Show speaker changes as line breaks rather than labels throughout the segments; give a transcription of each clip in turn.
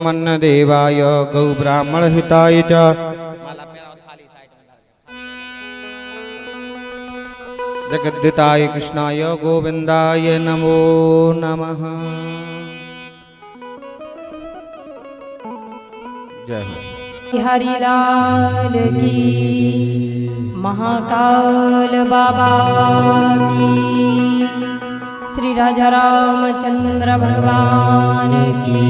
मन्न देवाय गौ ब्राह्मण हिताय च जगद्दिताय कृष्णाय गोविंदाय नमो नमः। जय हो।
हरि लाल की, महाकाल बाबा की, श्री राजा रामचंद्र भगवान की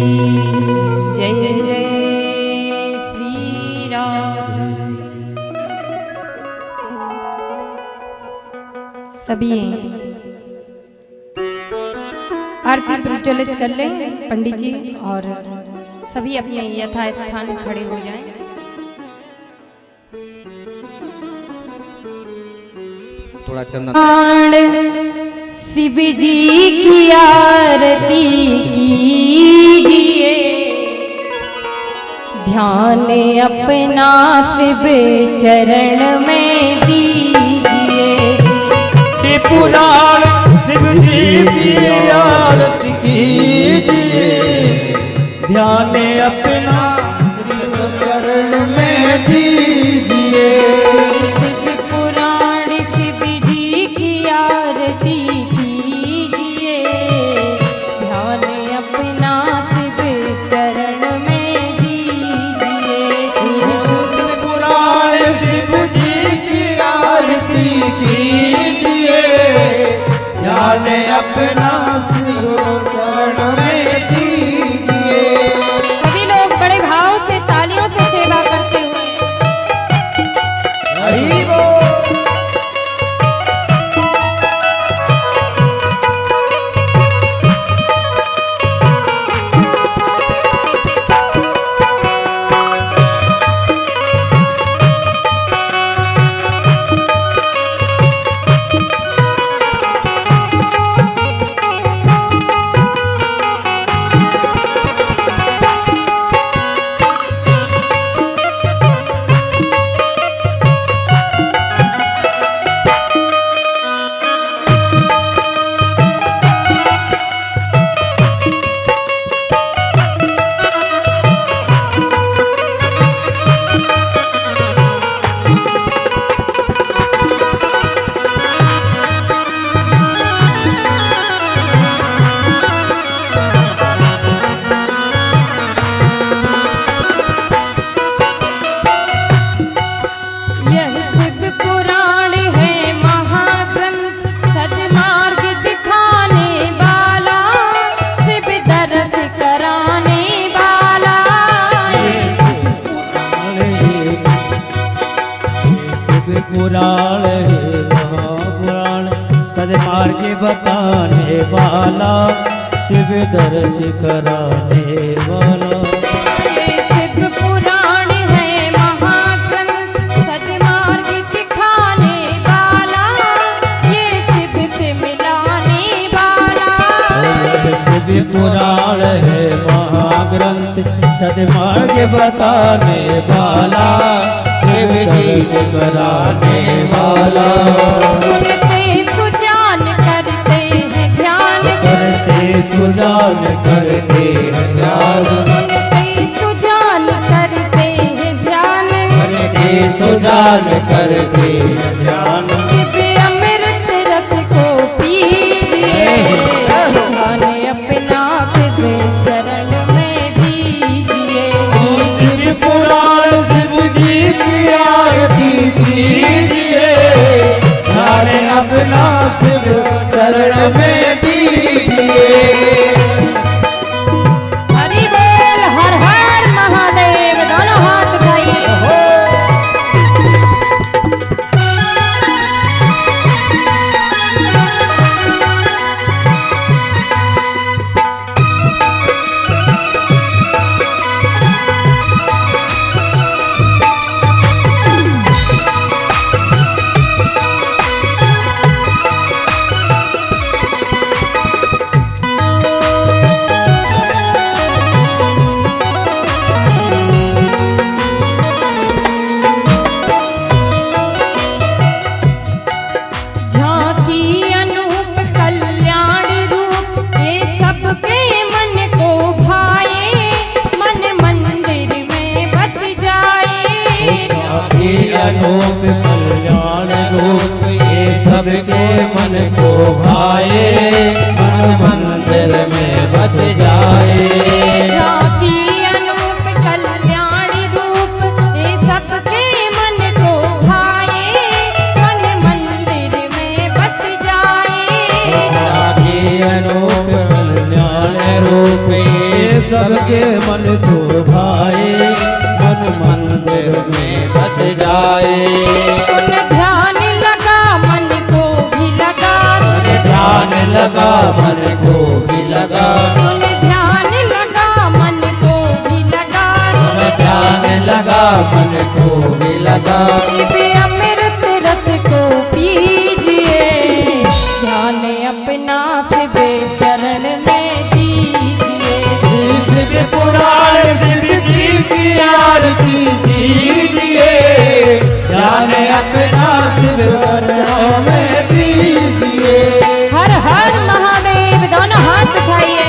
जय जय श्री राम। सभी आरती प्रज्वलित कर लें पंडित जी और सभी अपने यथा स्थान खड़े हो जाएं।
थोड़ा चंदन।
शिव जी की आरती कीजिए, ध्यान अपना शिव चरण में दीजिए।
पुराण शिव जी की आरती कीजिए, ध्यान अपना शिव चरण में दीजिए।
शिव पुराण शिव जी की आरती कीजिए, ध्यान अपना शिव चरण में दीजिए।
शिव पुराण शिव जी की आरती कीजिए, ध्यान अपना शिव चरण में दीजिए।
सभी लोग बड़े भाव से तालियों से सेवा करते हुए
हरि बोल। पुराण है महापुराण, सदमार्ग बताने वाला, शिव दर्श कराने वाला।
शिव पुराण है महाग्रंथ, सदमार्ग दिखाने वाला, ये शिव से मिलाने वाला।
शिव पुराण है महाग्रंथ, सदमार्ग बताने वाला, शिव दर्श कराने वाला।
सुनते सुजान करते हैं ध्यान,
करते सुजान करते हैं ध्यान,
सुनते सुजान करते हैं ध्यान,
करते सुजान करते हैं ध्यान।
शिव अमृत रस को पीजिए, ध्यान अपना शिव चरण में दीजिए।
शिव पुराण शिव जी की आरती कीजिए, ध्यान अपना शिव चरण में दीजिए।
हरि बोल, हर हर महादेव, दोनों हाथ उठाइए।
मन को भाए, मन मंदिर में बस जाए।
उन ध्यान लगा मन को भी लगा,
ध्यान लगा मन को भी लगा,
उन ध्यान लगा मन को भी लगा,
ध्यान लगा मन को भी लगा।
शिव अमृत रस को पीजिए, ध्यान अपना शिव चरण में दीजिए।
शिव पुराण शिव जी की आरती दीजिए, ध्यान अपना शिव चरणों में दीजिए।
हर हर महादेव, दोनों हाथ उठाइए।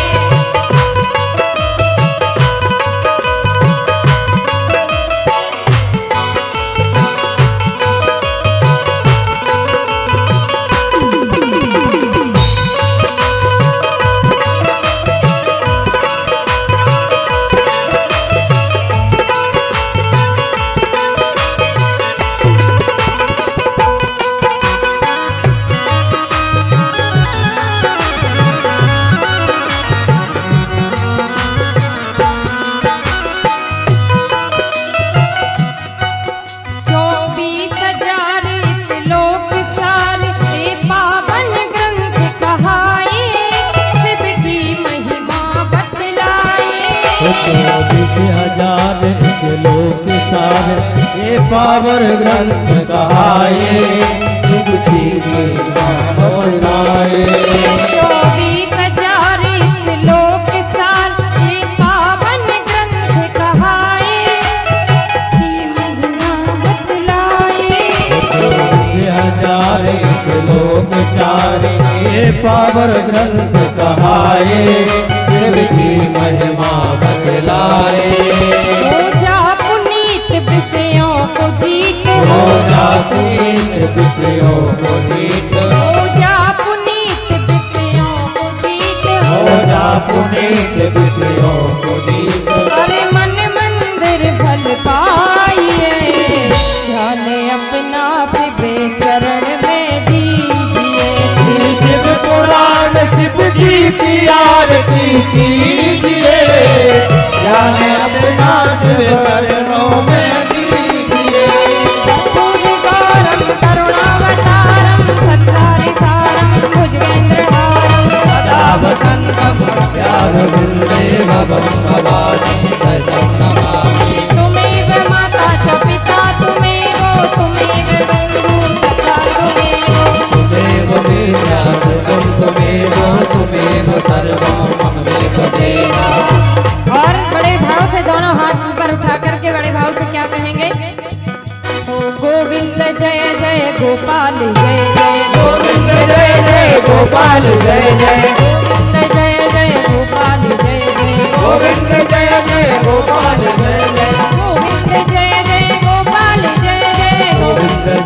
हजार लोक सारे ये पावर ग्रंथ कहाए, शिव जी की बनाए।
24,000 लोक सार ये पावन ग्रंथ कहाए, महिमा बतलाए।
24,000 लोक सारे ये पावर ग्रंथ कहाए, शिव की महिमा बतलाए।
हो जा पुनीत विषयों को जीत,
हो जा पुनीत विषयों को जीत,
हो जा पुनीत विषयों को जीत,
हो जा पुनीत विषयों को जीत।
अरे मन मंदिर फल पाइए, ध्यान अपना शिव चरण में दीजिए।
शिव पुराण शिव जी की आरती कीजिए, ध्यान अपना शिव चरणों में दीजिए।
पूर्णकारं करुणावतारं सत्कारितारं भुजगेन्द्रहारं
सदा वसन्तं त्यागवृन्दे भवं भवानी सहितं नमामि।
तुमेव माता च पिता तुमेव, तुमेव बन्धुः सखा तुमेव,
तुमेव विद्यार्थं तुमेव, तुमेव सर्वं मम देव।
और बड़े भाव से दोनों हाथ ऊपर उठा करके बड़े भाव से क्या कहेंगे? ओ गोविंद जय जय गोपाल जय जय
गोविंद जय जय गोपाल जय जय,
गोविंद जय जय गोपाल जय जय,
गोविंद जय जय गोपाल जय जय,
गोविंद जय जय गोपाल जय जय,
गोविंद जय जय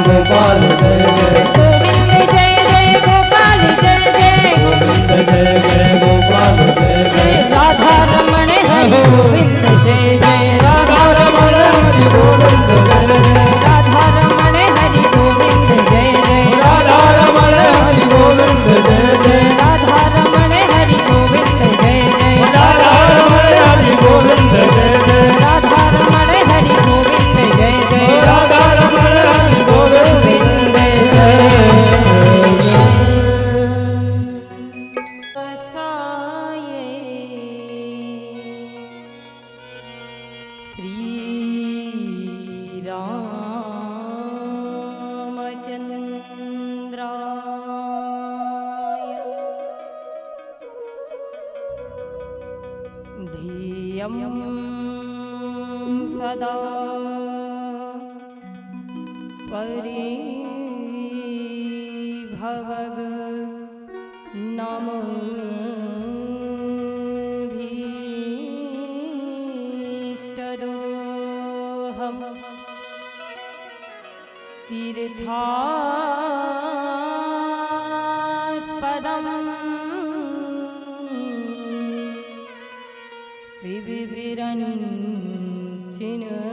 गोपाल जय जय,
गोविंद जय जय गोपाल जय जय,
गोविंद जय जय गोपाल जय जय।
राधा रमण हरि गोविंद जय जय,
राधा रमण हरि गोविंद जय जय,
राधा रमण हरि गोविंद जय जय,
राधा रमण हरि गोविंद जय जय,
राधा रमण हरि गोविंद जय जय,
राधा रमण हरि गोविंद जय जय,
राधा रमण हरि गोविंद जय जय,
राधा रमण हरि गोविंद जय जय।
बसाए श्री रामचंद्राय धियं सदा परिभवग नमोऽभीष्टदोहम् तीर्थास्पदं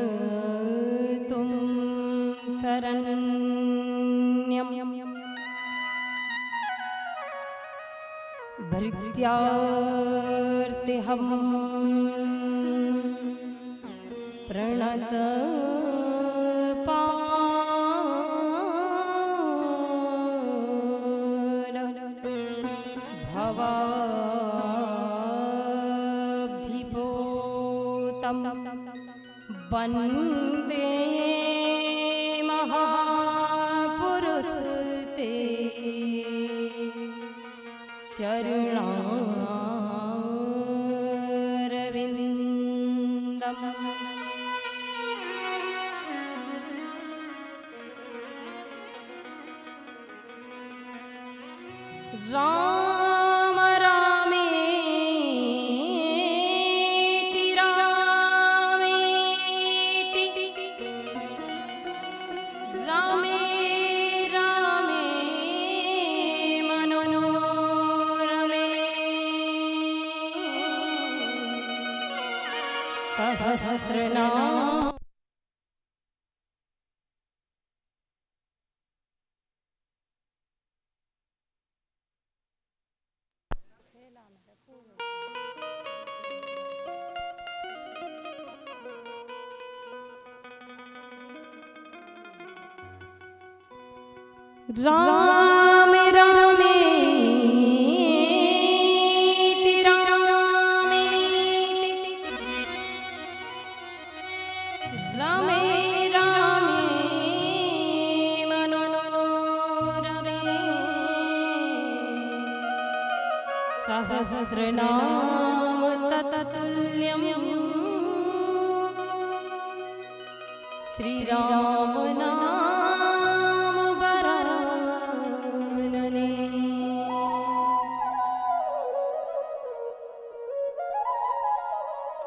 शिवविरञ्चिनुतुं शरण्यम् भृत्यार्तिहम् शरणत पाल भवाब्धिपोतम वन्दे महापुरुष ते शरणारविन्दम्। राम रामेति रामेति रामे रामे मनोरमे सहस्रनाम। राम रामेति रामेति रामे रामे मनोरमे सहस्रनाम तत्तुल्यं श्रीराम नाम वरानने।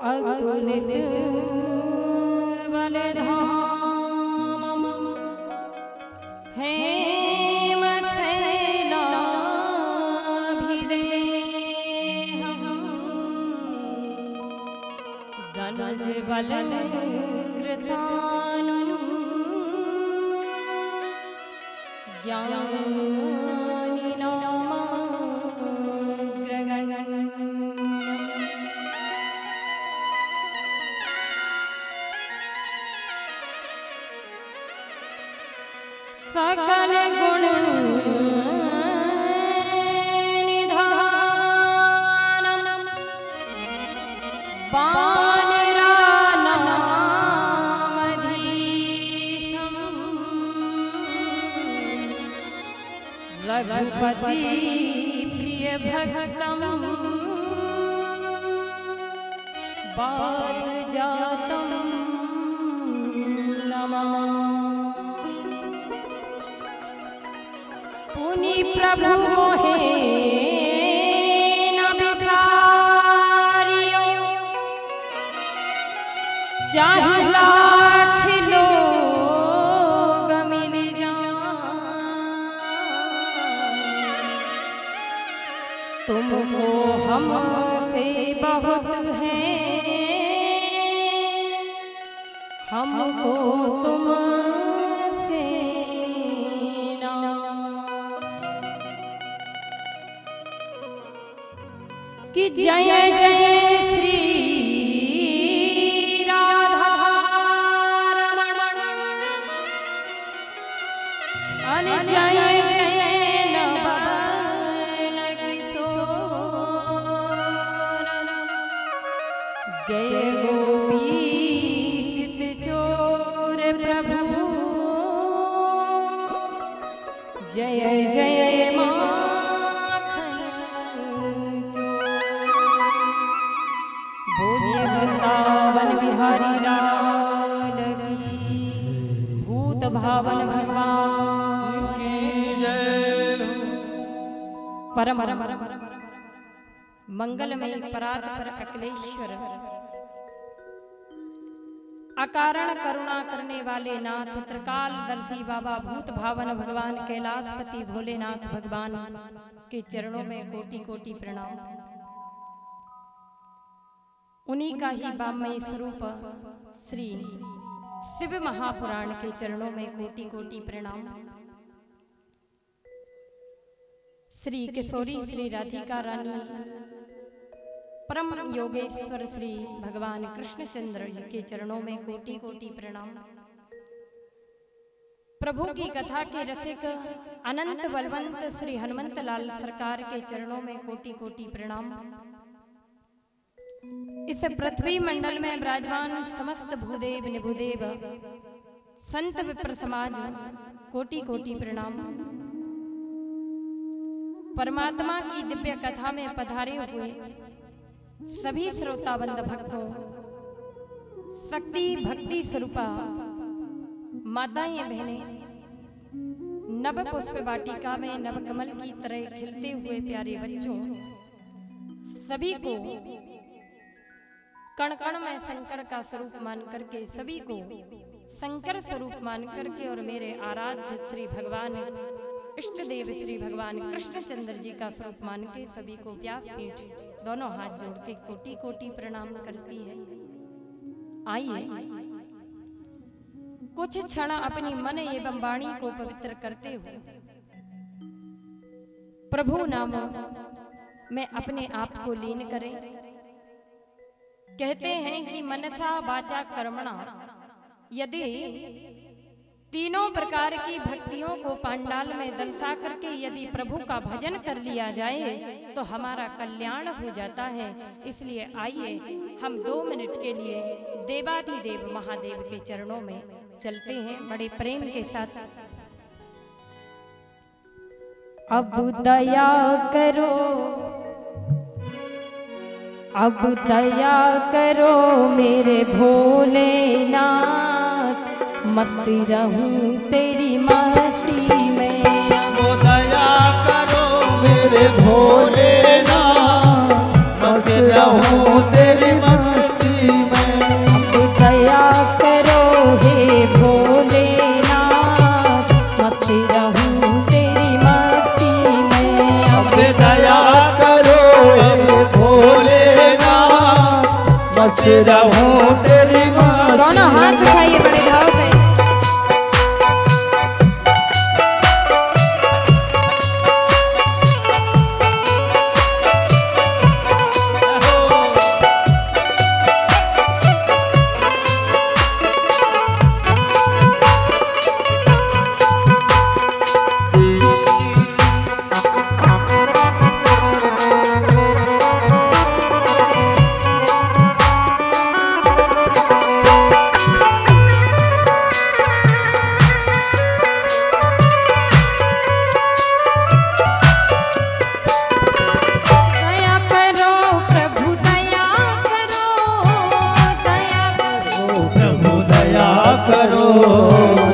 अतुलित बलधाम हेमशैलाभिदेहं दनुजबलकृशानुं सकल गुण निधानम वानरानामधीशं रघुपति प्रिय भक्तम बात जातम नमामि। पुनि प्रभु मोहे न बिसारियो चाहे लाख लोग मिल जाएं, तुमको हमसे बहुत है, हमको तुमसे ना। कि जय जय श्री राधा रमण अन जय जय नवल किशोर जय गोपी चित चोर प्रभु जय जय वृंदावन बिहारी लाल की भूत भावन भगवान की जय। परम मंगलमय परात्पर अखिलेश्वर अकारण करुणा करने वाले नाथ त्रिकालदर्शी बाबा भूत भावन भगवान कैलाशपति भोलेनाथ भगवान के चरणों में कोटि कोटि प्रणाम। उन्हीं का ही वामय स्वरूप श्री शिव महापुराण के चरणों में कोटि कोटि प्रणाम। श्री किशोरी श्री राधिका रानी परम योगेश्वर श्री भगवान कृष्णचंद्र जी के चरणों में कोटि कोटि प्रणाम। प्रभु की कथा के रसिक अनंत बलवंत श्री हनुमंत लाल सरकार के चरणों में कोटि कोटि प्रणाम। इस पृथ्वी मंडल में विराजमान समस्त भूदेव निभुदेव संत विप्र समाज कोटि कोटि प्रणाम। परमात्मा की दिव्य कथा में पधारे हुए सभी श्रोताबंद भक्तों, शक्ति भक्ति स्वरूपा माताएं बहनें, नव पुष्प वाटिका में नव कमल की तरह खिलते हुए प्यारे बच्चों, सभी को कण कण में शंकर का स्वरूप मान करके, सभी को शंकर स्वरूप मान करके और मेरे आराध्य श्री भगवान इष्ट देव श्री भगवान कृष्णचंद्र जी का स्वरूप मान के सभी को व्यासपीठ दोनों हाथ जोड़ के कोटि कोटि प्रणाम करती है। आइए कुछ क्षण अपनी मन एवं वाणी को पवित्र करते हुए प्रभु नाम में अपने आप को लीन करें। कहते हैं कि मनसा वाचा कर्मणा, यदि तीनों प्रकार की भक्तियों को पांडाल में दर्शा करके यदि प्रभु का भजन कर लिया जाए तो हमारा कल्याण हो जाता है। इसलिए आइए हम 2 मिनट के लिए देवाधिदेव महादेव के चरणों में चलते हैं बड़े प्रेम के साथ। अब दया करो, अब दया करो मेरे भोलेनाथ, मस्ती रहूं तेरी मस्ती में।
अब दया करो मेरे भोलेनाथ, मस्ती रहूं तेरी मस्ती में।
अब दया करो हे भोलेनाथ, मस्ती रहूं तेरी मस्ती में।
अब दया करो हे भोलेनाथ, मस्ती रहूं तेरी मस्ती।
दोनों हाथ उठाइए बड़े भाव से।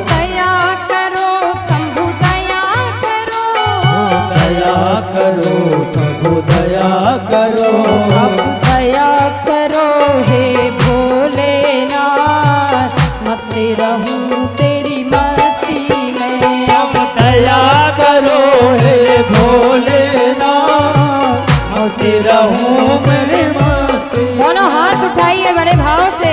दया करो शंभु दया करो, दया करो शंभु दया करो।
अब दया करो हे भोलेनाथ, मस्ती रहूं तेरी मस्ती में।
अब दया करो हे भोलेनाथ, मस्ती रहूं मेरी मस्ती।
दोनों हाथ उठाइए बड़े भाव से।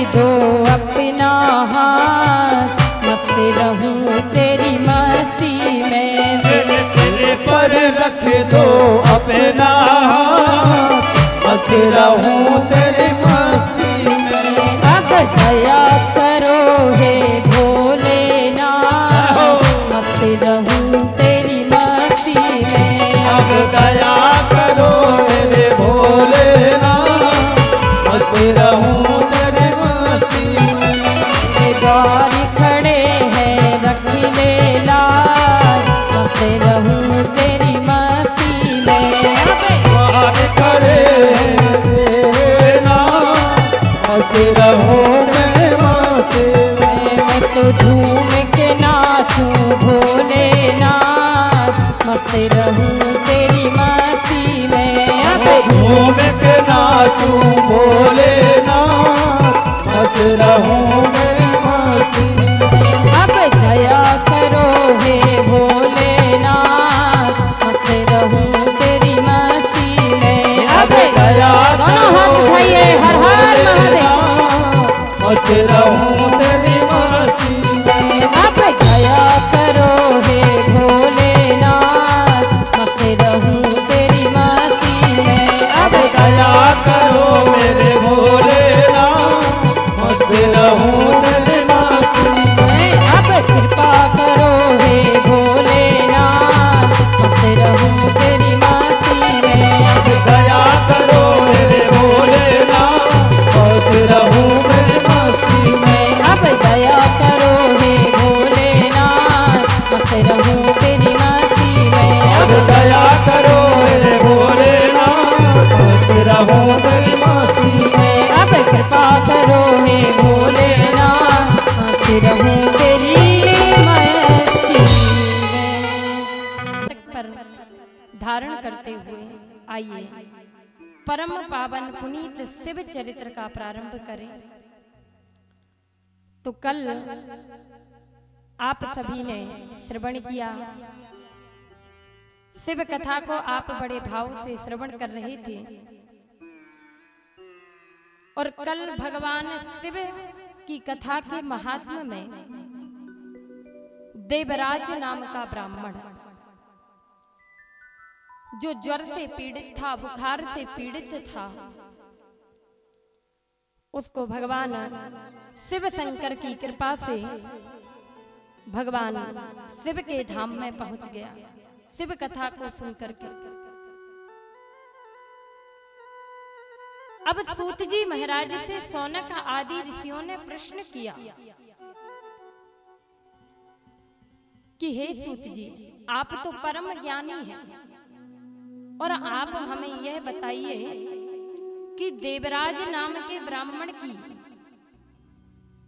दो अपना हाथ, मस्ती रहूं तेरी मस्ती में।
मेरे सिर पर रख दो अपना हाथ, मस्ती रहूं तेरी मस्ती में।
अब दया करो हे भोलेनाथ, मस्ती रहूं तेरी मस्ती में।
अब दया करो
झूम के नाचूं भोलेनाथ, मस्त रहूं तेरी मस्ती में। अब
झूम के नाचूं भोलेनाथ, मस्त रहूं मैं मस्ती में।
अब दया करो हे भोलेनाथ, मस्त रहूं तेरी मस्ती में। अब
दया
दोनों हाथ उठाइए, हर हर महादेव।
मस्त रहूं तेरी मस्ती में।
अब दया करो हे भोलेनाथ, मस्त रहूं तेरी मस्ती में। अब
दया करो मेरे भोलेनाथ, मस्त रहूं तेरी मस्ती में।
अब कृपा करो हे भोलेनाथ, मस्त रहूं तेरी मस्ती में।
दया करो मेरे भोलेनाथ, मस्त रहूं मैं मस्ती में।
अब दया करो हे भोलेनाथ, मस्त रहूं तेरी मस्ती में।
अब दया करो मेरे भोलेनाथ, मस्त रहूं तेरी मस्ती में।
अब कृपा करो हे भोलेनाथ, मस्त रहूं तेरी मस्ती में। पर धारण करते हुए आइए परम पावन पुनीत शिव चरित्र का प्रारंभ करें। तो कल आप सभी ने श्रवण किया, शिव कथा को आप बड़े भाव से श्रवण कर रहे थे। और कल भगवान शिव की कथा के महात्म्य में देवराज नाम का ब्राह्मण, जो ज्वर से पीड़ित था, बुखार से पीड़ित था, उसको भगवान शिव शंकर की कृपा से भगवान शिव के धाम में पहुंच गया शिव कथा को सुनकर के। अब सूत जी महाराज से सौनक आदि ऋषियों ने प्रश्न किया कि हे सूत जी, आप तो परम ज्ञानी हैं और आप हमें यह बताइए कि देवराज नाम के ब्राह्मण की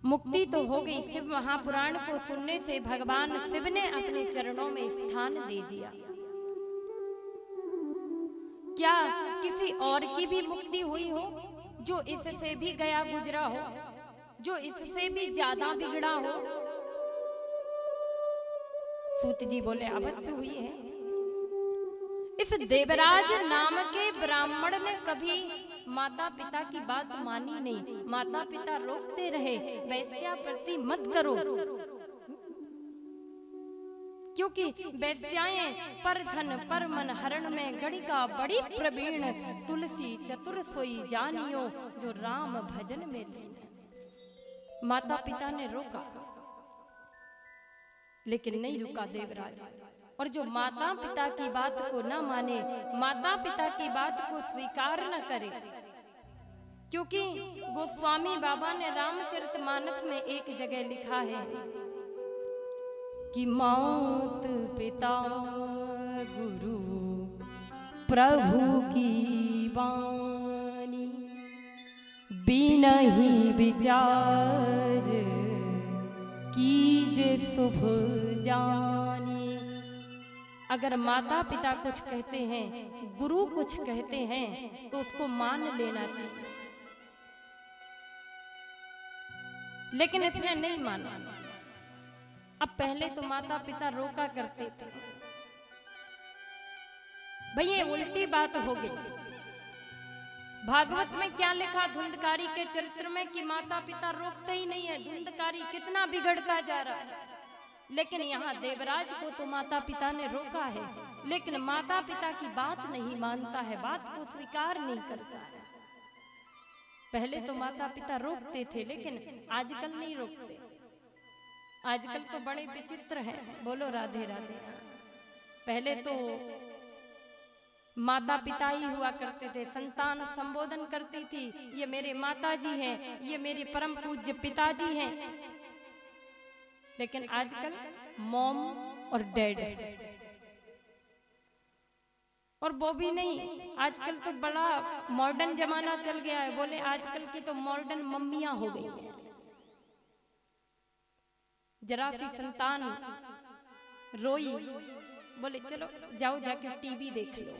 मुक्ति तो हो गई। शिव महापुराण को सुनने से भगवान शिव ने अपने चरणों में स्थान दे दिया। क्या किसी और की भी मुक्ति हुई हो, जो इससे भी गया गुजरा हो, जो इससे भी ज्यादा बिगड़ा हो? सूत जी बोले अवश्य हुई है। इस देवराज नाम के ब्राह्मण ने कभी माता पिता की बात मानी नहीं। माता पिता रोकते रहे, वैश्या प्रति मत करो, क्योंकि वैश्याएं पर धन पर मन हरण में गणिका बड़ी प्रवीण, तुलसी चतुर सोई जानियो जो राम भजन में थे। माता पिता ने रोका, लेकिन नहीं रुका देवराज। और जो माता पिता की बात को न माने, माता पिता की बात को स्वीकार न करे, क्योंकि गोस्वामी बाबा ने रामचरितमानस में एक जगह लिखा है कि मात पिता गुरु प्रभु की वाणी, बिनहि विचार कीजे शुभ जानी। अगर माता पिता कुछ कहते हैं, गुरु कुछ कहते हैं, तो उसको मान लेना चाहिए। लेकिन इसने नहीं माना। अब पहले तो माता पिता रोका करते थे, भाई ये उल्टी बात हो गई। भागवत में क्या लिखा धुंधकारी के चरित्र में कि माता पिता रोकते ही नहीं है, धुंधकारी कितना बिगड़ता जा रहा है। लेकिन यहाँ देवराज को तो माता पिता ने रोका है, लेकिन माता पिता की बात नहीं मानता है, बात को स्वीकार नहीं करता है। पहले तो माता पिता रोकते थे, लेकिन आजकल नहीं रोकते। आजकल तो बड़े विचित्र हैं। बोलो राधे राधे। पहले तो माता पिता ही हुआ करते थे, संतान संबोधन करती थी, ये मेरे माता जी हैं, ये मेरे परम पूज्य पिताजी हैं। लेकिन आजकल मॉम और डैड, और वो भी नहीं, आजकल तो बड़ा मॉडर्न जमाना चल गया है। बोले आजकल की तो मॉडर्न मम्मियां हो गई हैं, जरा सी संतान रोई, बोले चलो जाओ जाके टीवी देख लो,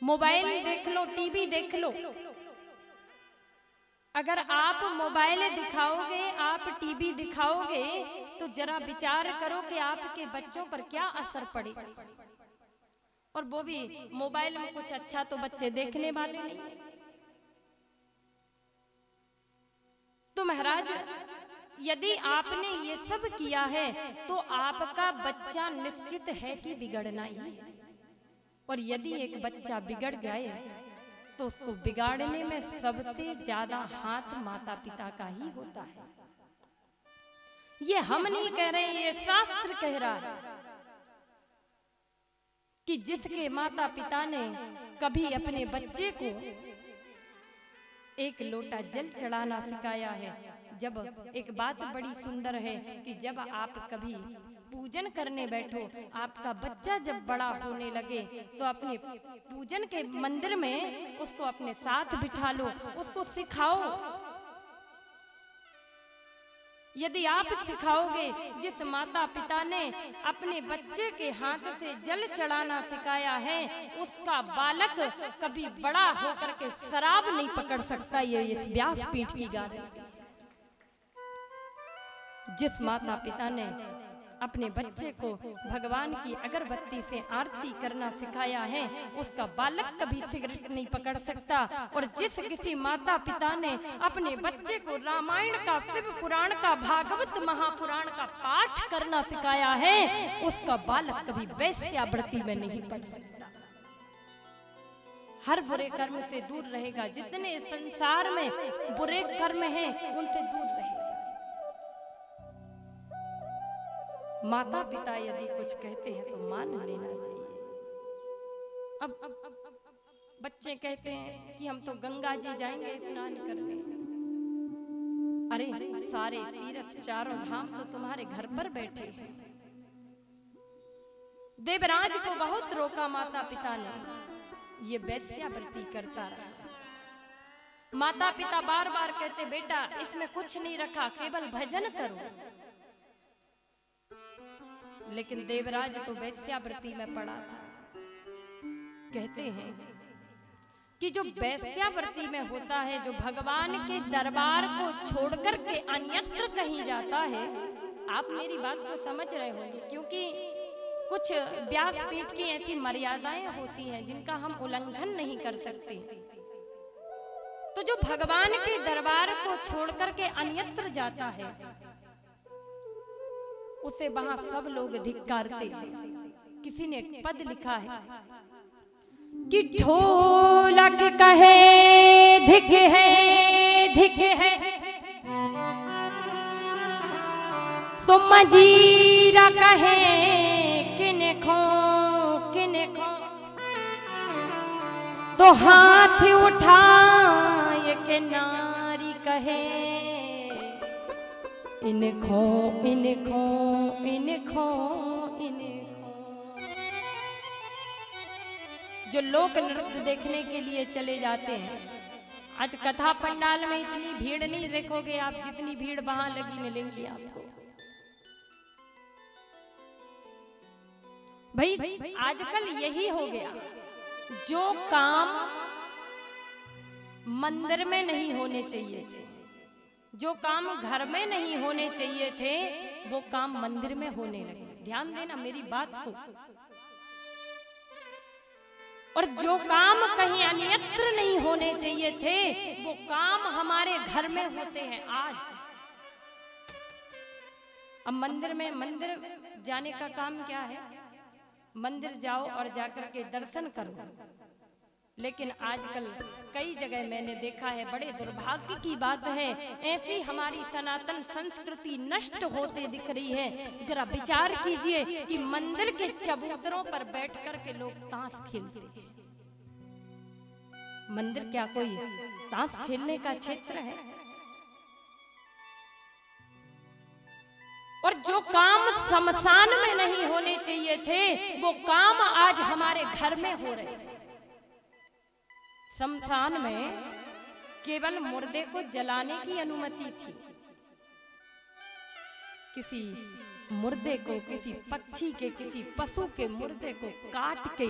मोबाइल देख लो, टीवी देख लो। अगर आप मोबाइल दिखाओगे, आप टीवी दिखाओगे, तो जरा विचार करो कि आपके बच्चों पर क्या असर पड़ेगा। और वो भी मोबाइल में कुछ अच्छा तो बच्चे देखने वाले नहीं। तो महाराज यदि आपने ये सब किया है तो आपका बच्चा निश्चित है कि बिगड़ना ही है। और यदि एक बच्चा बिगड़ जाए तो उसको बिगाड़ने में सबसे ज्यादा हाथ माता पिता का ही होता है। ये हम नहीं कह रहे, ये शास्त्र कह रहा है कि जिसके माता पिता ने कभी अपने बच्चे को एक लोटा जल चढ़ाना सिखाया है। जब एक बात बड़ी सुंदर है कि जब आप कभी पूजन करने बैठो, आपका बच्चा जब बड़ा होने लगे तो अपने पूजन के मंदिर में उसको अपने साथ बिठा लो, उसको सिखाओ। यदि आप सिखाओगे, जिस माता पिता ने अपने बच्चे के हाथ से जल चढ़ाना सिखाया है, उसका बालक कभी बड़ा होकर के शराब नहीं पकड़ सकता। ये इस व्यासपीठ की गारंटी। जिस माता पिता ने अपने बच्चे को भगवान की अगरबत्ती से आरती करना सिखाया है, उसका बालक कभी सिगरेट नहीं पकड़ सकता। और जिस किसी माता पिता ने अपने बच्चे को रामायण का, शिव पुराण का, भागवत महापुराण का पाठ करना सिखाया है, उसका बालक कभी वेश्यावृत्ति में नहीं पड़ सकता। हर बुरे कर्म से दूर रहेगा। जितने संसार में बुरे कर्म हैं उनसे दूर रहेगा। माता पिता यदि कुछ कहते हैं तो मान लेना चाहिए। अब बच्चे कहते हैं कि हम तो गंगा जी जाएंगे स्नान करने। अरे सारे तीर्थ चारों धाम तो तुम्हारे घर पर बैठे हैं। देवराज को बहुत रोका माता पिता ने, ये वेश्यावृत्ति करता रहा। माता पिता बार बार कहते बेटा इसमें कुछ नहीं रखा, केवल भजन करो। लेकिन देवराज तो वेश्यावृत्ति में पड़ा था। कहते हैं कि जो वेश्यावृत्ति में होता है, जो भगवान के दरबार को छोड़कर के अन्यत्र कहीं जाता है, आप मेरी बात को समझ रहे होंगे, क्योंकि कुछ व्यासपीठ की ऐसी मर्यादाएं होती हैं जिनका हम उल्लंघन नहीं कर सकते। तो जो भगवान के दरबार को छोड़कर के अन्यत्र जाता है, उसे वहां सब लोग धिक्कारते हैं। किसी ने एक पद लिखा है कि ढोलक कहे धिक है, धिक है, सो मजीरा कहे किने खो, किने खो, तो हाथ उठाए के नारी कहे इनको, इनको, इनको, इनको। जो लोक नृत्य देखने के लिए चले जाते हैं, आज कथा पंडाल में इतनी भीड़ नहीं देखोगे आप, जितनी भीड़ वहां लगी मिलेंगी आपको। भाई आजकल यही हो गया, जो काम मंदिर में नहीं होने चाहिए थे, जो काम घर में नहीं होने चाहिए थे, वो काम मंदिर में होने लगे। ध्यान देना मेरी बात को। और जो काम कहीं अन्यत्र नहीं होने चाहिए थे, वो काम हमारे घर में होते हैं आज। अब मंदिर जाने का काम क्या है? मंदिर जाओ और जाकर के दर्शन करो। लेकिन आजकल कई जगह मैंने देखा है, बड़े दुर्भाग्य की बात है, ऐसी हमारी सनातन संस्कृति नष्ट होते दिख रही है। जरा विचार कीजिए कि मंदिर के चबूतरों पर बैठ कर के लोग ताश खेलते हैं। मंदिर क्या कोई ताश खेलने का क्षेत्र है? और जो काम शमशान में नहीं होने चाहिए थे, वो काम आज हमारे घर में हो रहे हैं। शमशान में केवल मुर्दे को जलाने की अनुमति थी, किसी मुर्दे को, किसी पक्षी के, किसी पशु के मुर्दे को काट के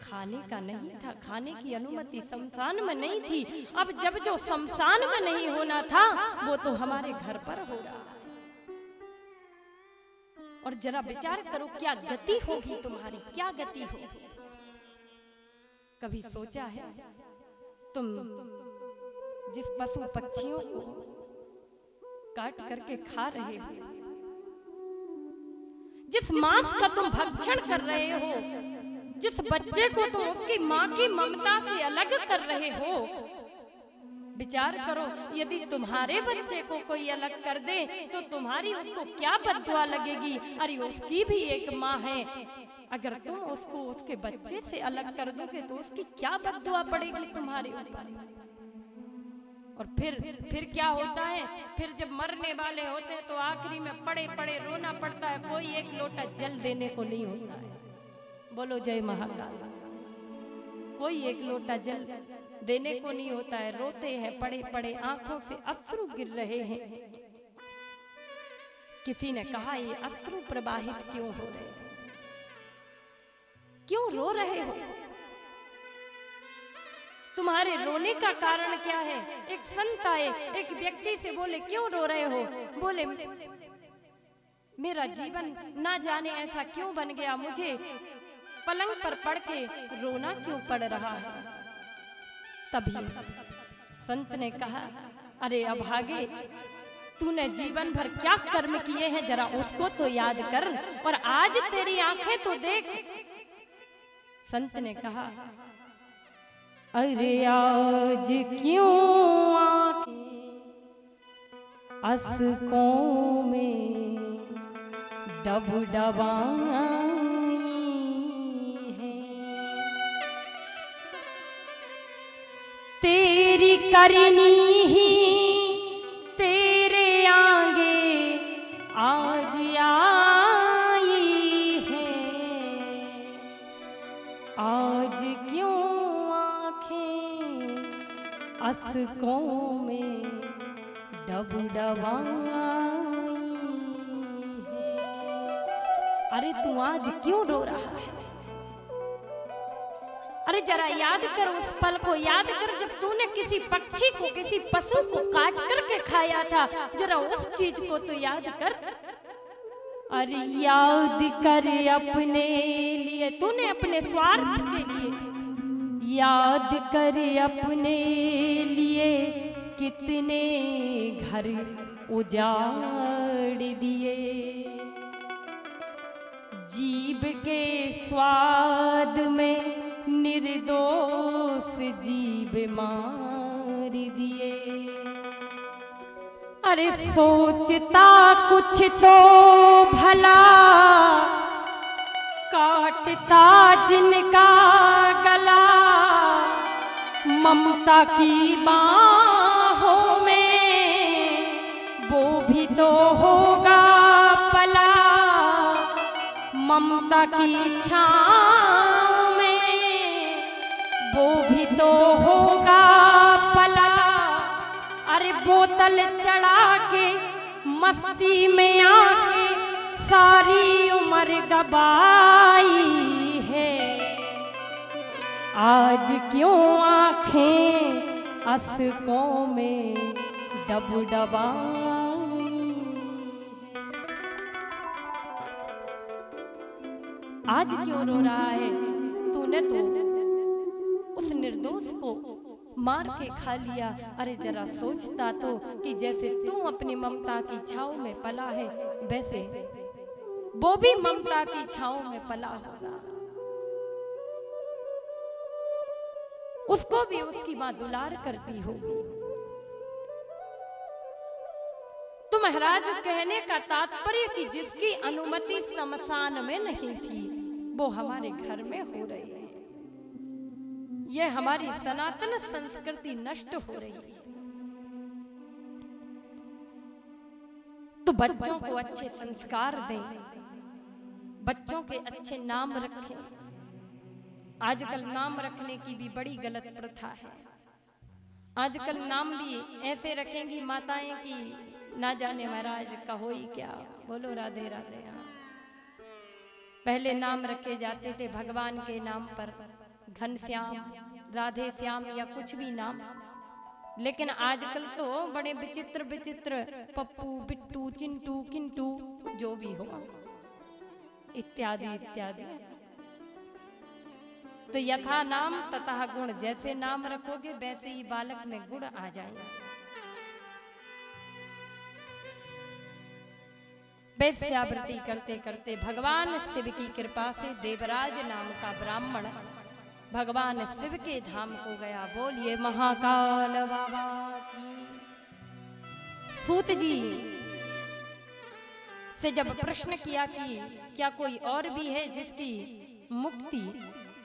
खाने का नहीं था, खाने की अनुमति शमशान में नहीं थी। अब जब जो शमशान में नहीं होना था वो तो हमारे घर पर हो रहा है। और जरा विचार करो क्या गति होगी तुम्हारी, क्या गति होगी। कभी सोचा है तुम जिस पशु पक्षियों को काट करके खा रहे हो, जिस मांस का तुम भक्षण कर रहे हो, जिस बच्चे को तुम उसकी मां की ममता से अलग कर रहे हो, विचार करो यदि तुम्हारे बच्चे को कोई अलग कर दे तो तुम्हारी उसको क्या बद्दुआ लगेगी। अरे उसकी भी एक माँ है, अगर तुम उसको उसके बच्चे से अलग कर दोगे तो उसकी क्या बद्दुआ पड़ेगी तुम्हारे ऊपर। और फिर क्या होता है, फिर जब मरने वाले होते हैं तो आखिरी में पड़े पड़े रोना पड़ता है, कोई एक लोटा जल देने को नहीं होता है। बोलो जय महाकाल। कोई एक लोटा जल देने को नहीं होता है, रोते हैं पड़े पड़े, आंखों से अश्रु गिर रहे हैं। किसी ने कहा ये अश्रु प्रवाहित क्यों हो रहे हैं, क्यों रो रहे हो, तुम्हारे रोने का कारण क्या है। एक संत आए, एक व्यक्ति से बोले क्यों रो रहे हो, बोले मेरा जीवन ना जाने ऐसा क्यों बन गया, मुझे पलंग पर पड़ के रोना क्यों पड़ रहा है। तभी संत ने कहा अरे अभागे, तूने जीवन भर क्या कर्म किए हैं जरा उसको तो याद कर, और आज तेरी आंखें तो देख। संत ने कहा अरे आज क्यों आंखें अस्कों में डबडबाई हैं, तेरी करनी ही तेरे आगे आज आई है। आज क्यों अस्कों में डबडबाई है। अरे तू आज क्यों रो रहा है, अरे जरा याद कर, उस पल को याद कर जब तूने किसी पक्षी को, किसी पशु को काट करके खाया था, जरा उस चीज को तो याद कर। अरे याद कर अपने लिए, तूने अपने स्वार्थ के लिए याद कर अपने लिए कितने घर उजाड़ दिए, जीभ के स्वाद में निर्दोष जीभ मार दिए। अरे सोचता कुछ तो भला, काटता जिनका गला ममता की बाहों में, वो भी तो होगा पला ममता की छाँव में, वो भी तो होगा पला। अरे बोतल चढ़ा के मस्ती में आके सारी उम्र गवाई है। आज क्यों आंखें अस्कों में डबडबाई, आज क्यों रो रहा है। तूने तो उस निर्दोष को मार के खा लिया। अरे जरा सोचता तो कि जैसे तू अपनी ममता की छाँव में पला है, वैसे वो भी ममता की छाँव में पला होगा, उसको भी उसकी मां दुलार करती होगी। तो महाराज कहने का तात्पर्य कि जिसकी अनुमति शमशान में नहीं थी वो हमारे घर में हो रही है। ये हमारी सनातन संस्कृति नष्ट हो रही है। तो बच्चों को अच्छे संस्कार दें, बच्चों के अच्छे नाम रखें। आजकल नाम रखने की भी बड़ी गलत प्रथा है। आजकल नाम भी ऐसे रखेंगी माताएं कि ना जाने महाराज कहो ही क्या। बोलो राधे राधे। हाँ, पहले नाम रखे जाते थे भगवान के नाम पर, घनश्याम, राधे श्याम या कुछ भी नाम, लेकिन आजकल तो बड़े विचित्र विचित्र पप्पू, बिट्टू, चिंटू, किंटू, जो भी हो इत्यादि इत्यादि। तो यथा नाम तथा गुण, जैसे नाम रखोगे वैसे ही बालक में गुण आ जाएंगे। वैश्यावृत्ति करते करते भगवान शिव की कृपा से देवराज नाम का ब्राह्मण भगवान शिव के धाम को गया। बोलिए महाकाल बाबा की। सूत जी से जब प्रश्न किया कि क्या कोई और भी है जिसकी मुक्ति,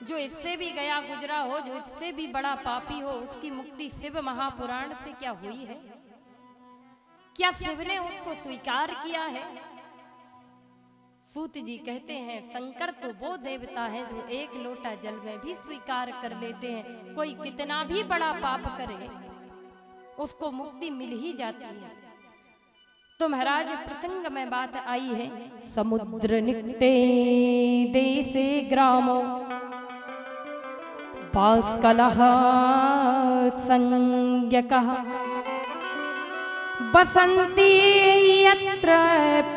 जो इससे भी गया गुजरा हो, जो इससे भी बड़ा पापी हो, उसकी मुक्ति शिव महापुराण से क्या हुई है? क्या शिव ने उसको स्वीकार किया है? सूत जी कहते हैं शंकर तो वो देवता है जो एक लोटा जल में भी स्वीकार कर लेते हैं। कोई कितना भी बड़ा पाप करे उसको मुक्ति मिल ही जाती है। तो महाराज प्रसंग में बात आई है, समुद्र निकटे देशे ग्रामो पास्कलः संज्ञकः बसन्ति यत्र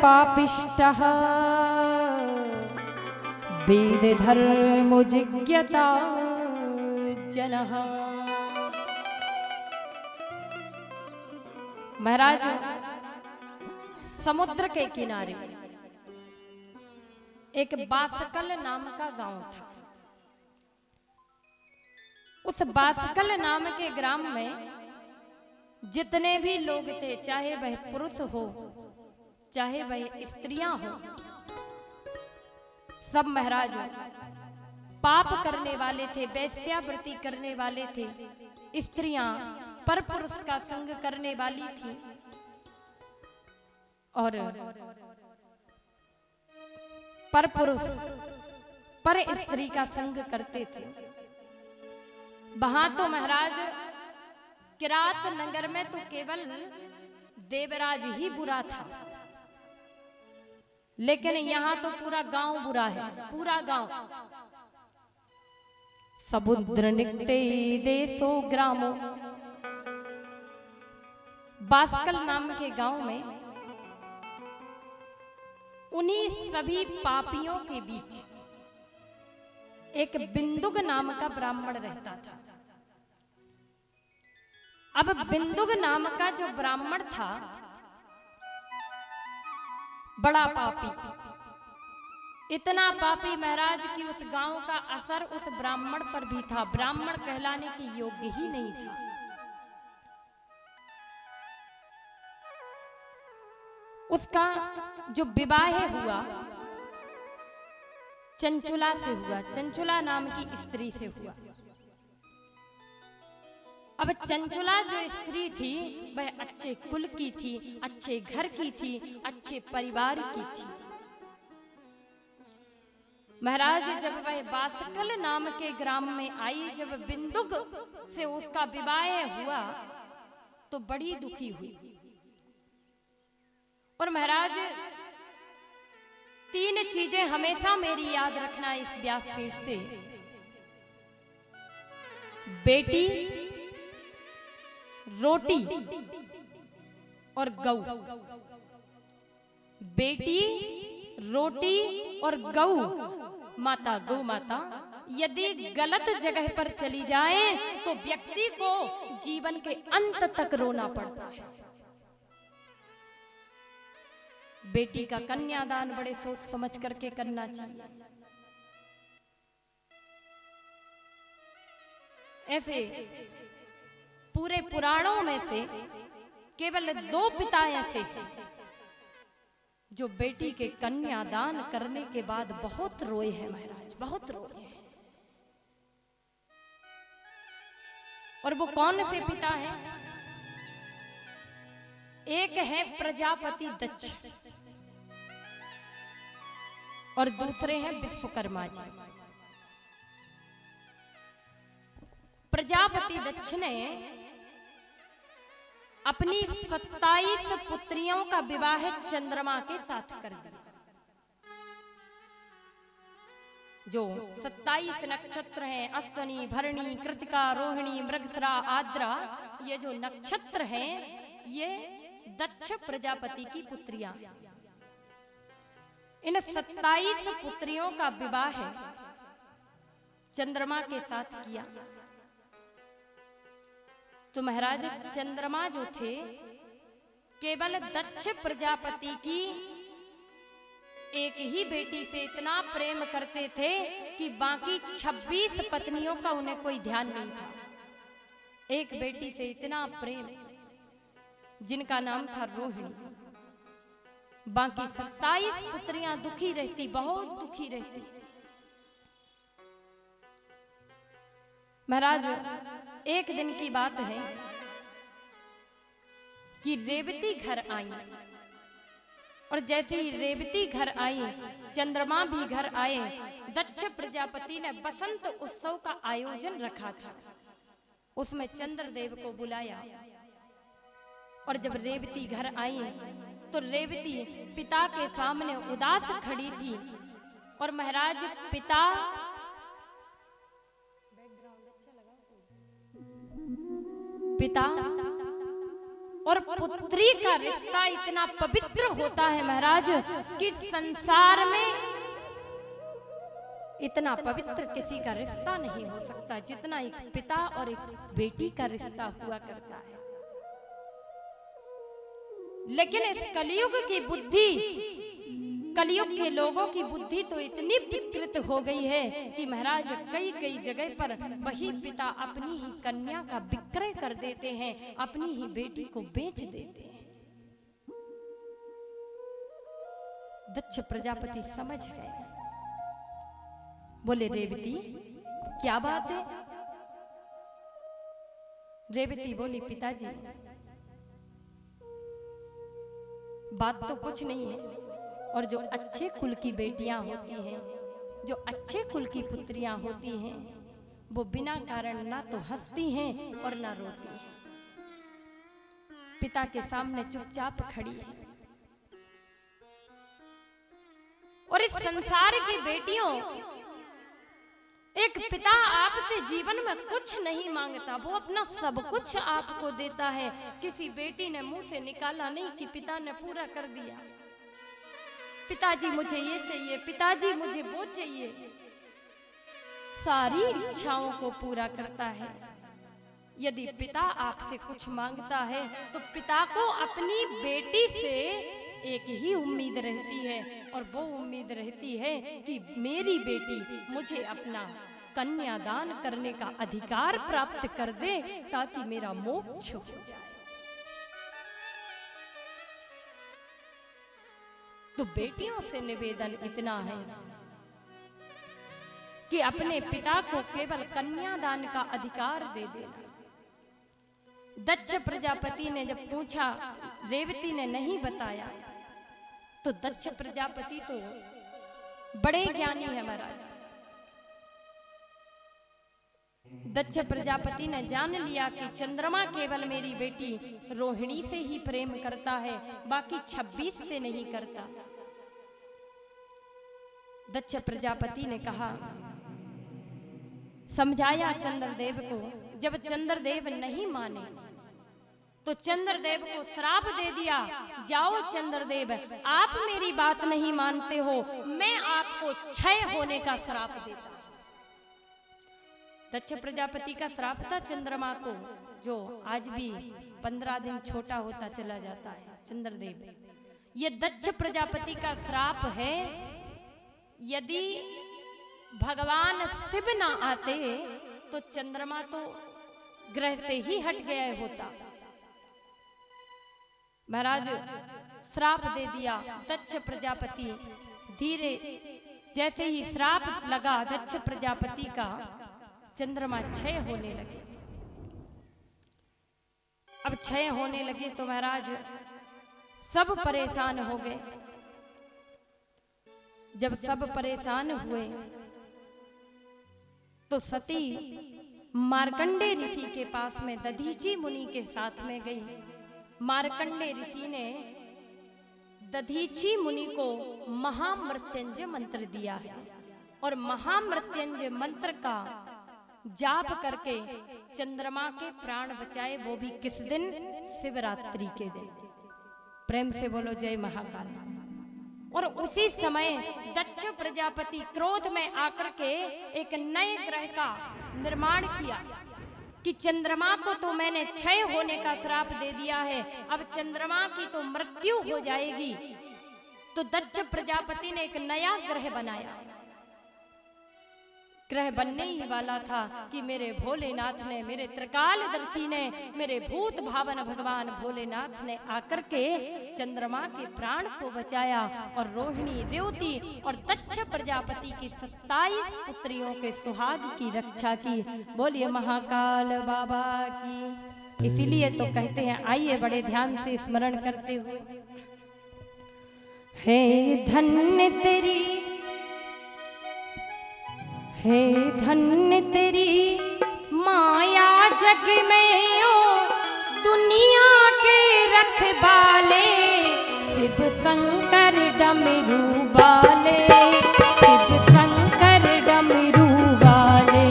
पापिष्टः वेद धर्मो जिज्ञता जनः। महाराज समुद्र के किनारे एक बासकल नाम का गांव था। उस बासकल नाम के ग्राम में जितने भी लोग थे, चाहे वह पुरुष हो चाहे वह स्त्रियां हो, सब महाराज पाप करने वाले थे, वैश्यावृत्ति करने वाले थे। स्त्रियां पर पुरुष का संग करने वाली थी और पर पुरुष पर स्त्री का संग करते थे। वहां तो महाराज किरात नगर में तो केवल देवराज ही बुरा था, लेकिन यहाँ तो पूरा गांव बुरा है, पूरा गांव। समुद्र निकटे देशो ग्रामो, बास्कल नाम के गांव में उन्हीं सभी पापियों के बीच एक बिंदुक नाम का ब्राह्मण रहता था। अब बिंदुक नाम का जो ब्राह्मण था बड़ा पापी, इतना पापी महाराज कि उस गांव का असर उस ब्राह्मण पर भी था। ब्राह्मण कहलाने की योग्य ही नहीं था। उसका जो विवाह हुआ चंचुला से हुआ, चंचुला नाम की स्त्री से हुआ। अब चंचुला जो स्त्री थी वह अच्छे कुल की थी, अच्छे घर की थी, अच्छे परिवार की थी। महाराज जब वह बासकल नाम के ग्राम में आई, जब बिंदुक से उसका विवाह हुआ तो बड़ी दुखी हुई। और महाराज तीन चीजें हमेशा मेरी याद रखना इस व्यासपीठ से, बेटी, रोटी और गौ। बेटी, रोटी और गौ माता, गौ माता यदि गलत जगह पर चली जाए तो व्यक्ति को जीवन के अंत तक रोना पड़ता है। बेटी का कन्यादान बड़े सोच समझ करके करना चाहिए। ऐसे पूरे पुराणों में से केवल 2 पिता ऐसे हैं जो बेटी के कन्यादान करने के बाद बहुत रोए हैं महाराज, बहुत रोए हैं। और वो कौन से पिता हैं? एक है प्रजापति दक्ष और दूसरे हैं विश्वकर्मा जी। प्रजापति दक्ष ने अपनी 27 पुत्रियों का विवाह चंद्रमा के साथ कर दिया। जो 27 नक्षत्र हैं, अश्वनी, भरणी, कृतिका, रोहिणी, मृगशिरा, आद्रा, ये जो नक्षत्र हैं ये दक्ष प्रजापति की पुत्रियां। इन 27 पुत्रियों का विवाह चंद्रमा के साथ किया। तो महाराज चंद्रमा जो थे केवल दक्ष प्रजापति की एक ही बेटी से इतना प्रेम करते थे कि बाकी 26 पत्नियों का उन्हें कोई ध्यान नहीं था। एक बेटी से इतना प्रेम, जिनका नाम था रोहिणी। बाकी 27 पुत्रियां दुखी रहती, बहुत दुखी रहती। महाराज एक दिन की बात है कि रेवती घर आई, और जैसे ही रेवती घर आई चंद्रमा भी घर आए। दक्ष प्रजापति ने बसंत उत्सव का आयोजन रखा था, उसमें चंद्रदेव को बुलाया। और जब रेवती घर आई तो रेवती पिता के सामने उदास खड़ी थी। और महाराज पिता और पुत्री का रिश्ता इतना पवित्र होता है महाराज कि संसार में इतना पवित्र किसी का रिश्ता नहीं हो सकता जितना एक पिता और एक बेटी का रिश्ता हुआ करता है। लेकिन इस कलयुग की बुद्धि, कलयुग के लोगों की बुद्धि तो इतनी विकृत हो गई है कि महाराज कई कई जगह पर वही पिता अपनी ही कन्या का विक्रय कर देते हैं, अपनी ही बेटी को बेच देते हैं। दक्ष प्रजापति समझ गए, बोले रेवती क्या बात है? रेवती बोली पिताजी बात तो कुछ नहीं है, और जो अच्छे कुल की बेटियां होती हैं, जो अच्छे कुल की पुत्रियां होती हैं, वो बिना कारण ना तो हंसती हैं और ना रोती हैं। पिता के सामने चुपचाप खड़ी है। और इस संसार की बेटियों, एक पिता आपसे जीवन में कुछ नहीं मांगता, वो अपना सब कुछ आपको देता है। किसी बेटी ने मुंह से निकाला नहीं कि पिता ने पूरा कर दिया, पिताजी मुझे ये चाहिए, पिताजी मुझे वो चाहिए। सारी इच्छाओं को पूरा करता है। यदि पिता आपसे कुछ मांगता है तो पिता को अपनी बेटी से एक ही उम्मीद रहती है, और वो उम्मीद रहती है कि मेरी बेटी मुझे अपना कन्यादान करने का अधिकार प्राप्त कर दे ताकि मेरा मोक्ष हो जाए। तो बेटियों से निवेदन इतना है कि अपने पिता को केवल कन्यादान का अधिकार दे देना। दक्ष प्रजापति ने जब पूछा, रेवती ने नहीं बताया, तो दक्ष प्रजापति तो बड़े ज्ञानी है महाराज। दक्ष प्रजापति ने जान लिया कि चंद्रमा केवल मेरी बेटी रोहिणी से ही प्रेम करता है, बाकी 26 से नहीं करता। दक्ष प्रजापति ने कहा, समझाया चंद्रदेव को। जब चंद्रदेव नहीं माने तो चंद्रदेव को श्राप दे दिया, जाओ चंद्रदेव, आप मेरी बात नहीं मानते हो, मैं आपको क्षय होने का श्राप देता। दक्ष प्रजापति का श्राप था चंद्रमा को, जो आज भी 15 दिन छोटा होता चला जाता है चंद्रदेव। ये दक्ष प्रजापति का श्राप है। यदि भगवान शिव ना आते तो चंद्रमा तो ग्रह से ही हट गया होता। महाराज श्राप दे दिया। दक्ष प्रजापति धीरे, जैसे ही श्राप लगा दक्ष प्रजापति का, चंद्रमा क्षय होने लगे। अब क्षय होने लगे तो महाराज सब परेशान हो गए। जब सब परेशान हुए तो सती मार्कंडे ऋषि के पास में दधीची मुनि के साथ में गई मार्कंडे ऋषि ने दधीची मुनि को महामृत्युंजय मंत्र दिया है और महामृत्युंजय मंत्र का जाप करके चंद्रमा के प्राण बचाए, वो भी किस दिन? शिवरात्रि के दिन। प्रेम से बोलो जय महाकाल। और उसी समय दक्ष प्रजापति क्रोध में आकर के एक नए ग्रह का निर्माण किया कि चंद्रमा को तो मैंने क्षय होने का श्राप दे दिया है, अब चंद्रमा की तो मृत्यु हो जाएगी। तो दक्ष प्रजापति ने एक नया ग्रह बनाया। ग्रह बनने ही वाला था कि मेरे भोलेनाथ ने, मेरे त्रिकालदर्शी ने, मेरे भूत भावन भगवान भोलेनाथ ने आकर के चंद्रमा के प्राण को बचाया और रोहिणी, रेवती और दक्ष प्रजापति की 27 पुत्रियों के सुहाग की रक्षा की। बोलिए महाकाल बाबा की। इसीलिए तो कहते हैं, आइए बड़े ध्यान से स्मरण करते हुए, हे धन्य तेरी, हे धन्य तेरी माया जग में ओ दुनिया के रखवाले, शिव शंकर डमरू वाले, शिव शंकर डमरू वाले,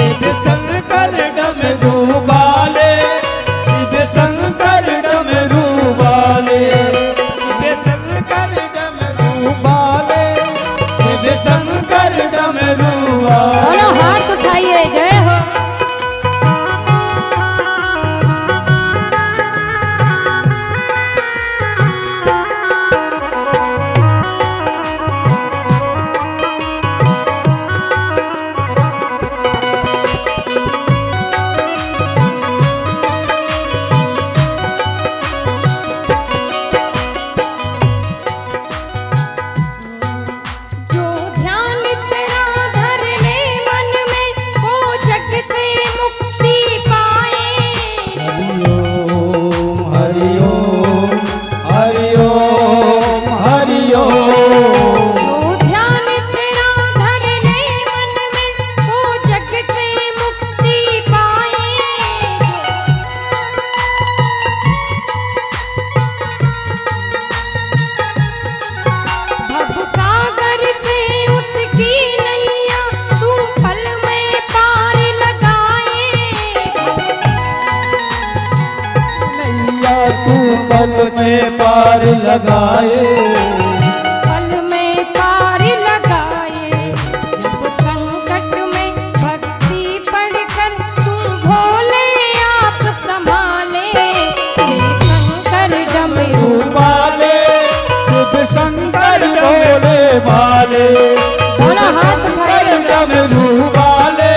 शिव शंकर डमरू वाले, शिव शंकर डमरू वाले, शिव शंकर डमरू वाले, शिव शंकर डमरू वाले।
दोनों हाथ उठाइए, जय हो।
पल में पार लगाए,
पल में पार लगाए, संकट में भक्ति पढ़कर तू भोले आप संभाले, शंकर डमरू
वाले, शिव शंकर भोले वाले,
दोनों हाथ उठाए,
डमरू वाले,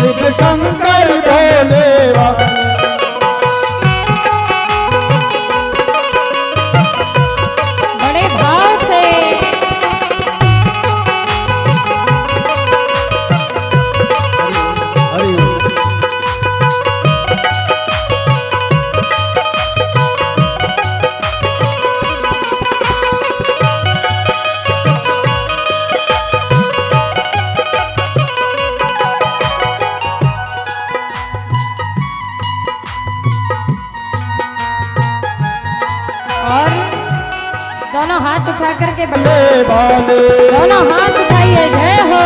शिव शंकर भोले वाले।
दोनों हाथ उठा करके
वाले,
दोनों हाथ उठाइए, जय हो।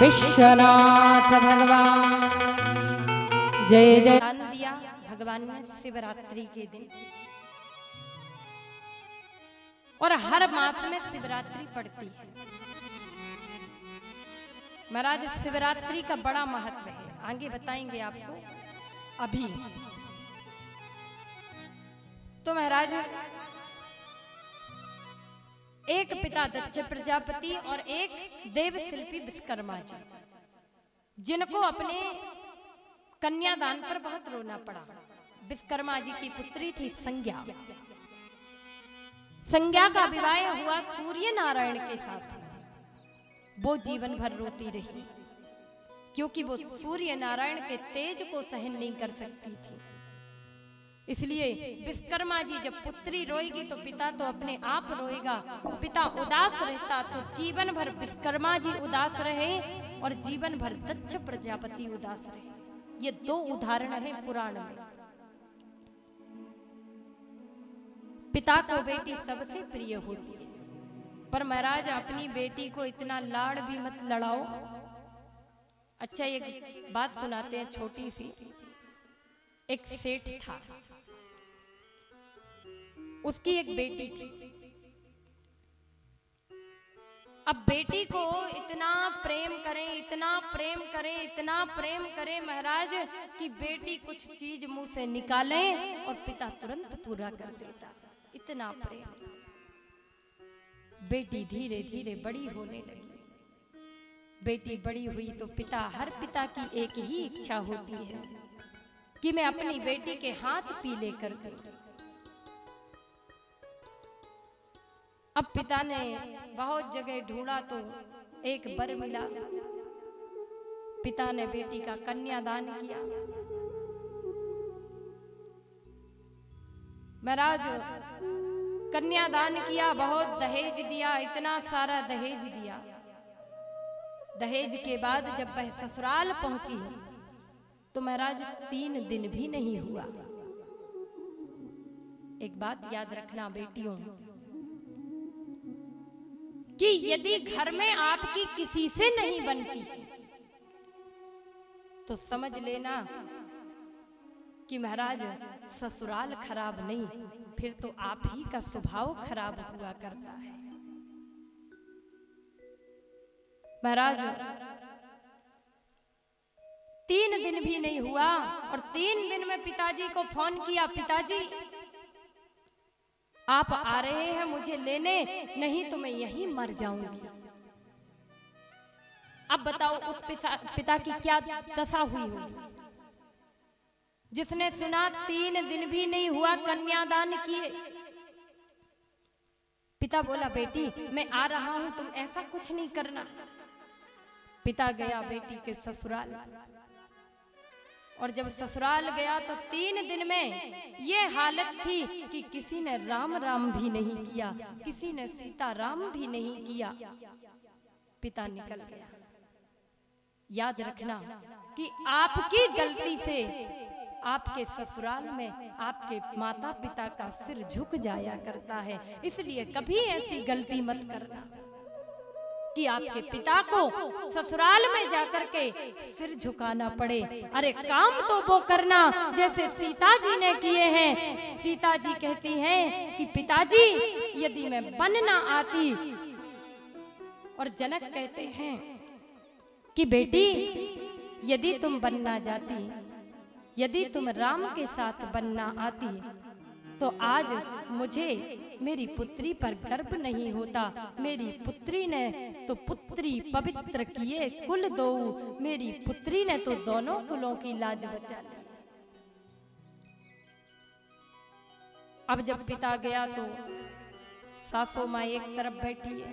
विश्वनाथ भगवान जय जय। दान दिया भगवान ने शिवरात्रि के दिन, और हर मास में शिवरात्रि पड़ती है। महाराज शिवरात्रि का बड़ा महत्व है, आगे बताएंगे आपको। अभी तो महाराज एक पिता दक्ष प्रजापति और एक देव शिल्पी विश्वकर्मा जी, जिनको अपने कन्यादान पर बहुत रोना पड़ा। विश्वकर्मा जी की पुत्री थी संज्ञा। संज्ञा का विवाह हुआ सूर्य नारायण के साथ। वो जीवन भर रोती रही, क्योंकि वो सूर्य नारायण के तेज को सहन नहीं कर सकती थी। इसलिए विश्वकर्मा जी जब पुत्री रोएगी तो पिता तो अपने आप रोएगा। पिता उदास रहता तो जीवन भर विश्वकर्मा जी उदास रहे और जीवन भर दक्ष प्रजापति उदास रहे। ये दो उदाहरण है पुराण में। पिता को बेटी सबसे प्रिय होती है, पर महाराज अपनी बेटी को इतना लाड़ भी मत लड़ाओ। अच्छा, एक बात सुनाते हैं छोटी सी। एक सेठ था, उसकी एक बेटी थी। अब बेटी को इतना प्रेम करें, इतना प्रेम करें, इतना प्रेम करें महाराज कि बेटी कुछ चीज मुंह से निकालें और पिता तुरंत पूरा कर देता। इतना प्रेम। बेटी धीरे धीरे बड़ी होने लगी। बेटी बड़ी हुई तो हर पिता की एक ही इच्छा होती है कि मैं अपनी बेटी के हाथ पीले कर दूं। अब पिता ने बहुत जगह ढूंढा तो एक वर मिला। पिता ने बेटी का कन्यादान किया। महाराज कन्यादान किया, बहुत दहेज दिया, इतना सारा दहेज दिया। दहेज के बाद जब वह ससुराल पहुंची तो महाराज 3 दिन भी नहीं हुआ। एक बात याद रखना बेटियों, कि यदि घर में आपकी किसी से नहीं बनती तो समझ लेना कि महाराज ससुराल खराब नहीं, फिर तो आप ही का स्वभाव खराब हुआ करता है। महाराज 3 दिन भी नहीं हुआ और 3 दिन में पिताजी को फोन किया, पिताजी आप आ रहे हैं मुझे लेने, नहीं तो मैं यहीं मर जाऊंगी। अब बताओ उस पिता की क्या दशा हुई होगी, जिसने सुना 3 दिन भी नहीं हुआ कन्यादान किए। पिता बोला, बेटी मैं आ रहा हूं, तुम ऐसा कुछ नहीं करना। पिता गया बेटी के ससुराल, और जब ससुराल गया तो 3 दिन में ये हालत थी कि किसी ने राम राम भी नहीं किया, किसी ने सीता राम भी नहीं किया। पिता निकल गया। याद रखना कि आपकी गलती से आपके ससुराल में आपके माता पिता का सिर झुक जाया करता है। इसलिए कभी ऐसी गलती मत करना कि आपके पिता को ससुराल में जाकर के सिर झुकाना पड़े। अरे काम तो वो करना जैसे सीता जी ने किए हैं। सीता जी कहती हैं कि पिताजी यदि मैं बन ना आती, और जनक कहते हैं कि बेटी यदि तुम बनना जाती, यदि तुम राम के साथ बनना आती तो आज मुझे मेरी पुत्री पर गर्व नहीं होता। मेरी पुत्री ने तो पुत्री पवित्र किए कुल दो, मेरी पुत्री ने तो दोनों कुलों की लाज बचा ली। अब जब पिता गया तो सासू माँ एक तरफ बैठी है,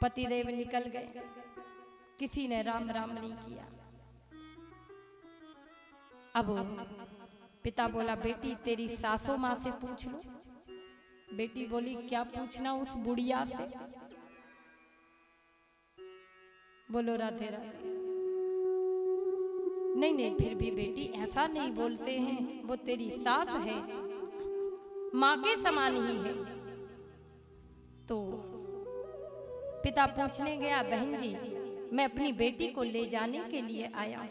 पतिदेव निकल गए, किसी ने राम राम नहीं किया। अब पिता बोला, बेटी तेरी सासू माँ से पूछ लो। बेटी बोली, क्या पूछना उस बुढ़िया से? बोलो राधे राधे। नहीं नहीं, फिर भी बेटी ऐसा नहीं बोलते हैं, वो तेरी सास है, माँ के समान ही है। तो पिता पूछने गया, बहन जी मैं अपनी बेटी को ले जाने के लिए आया हूं।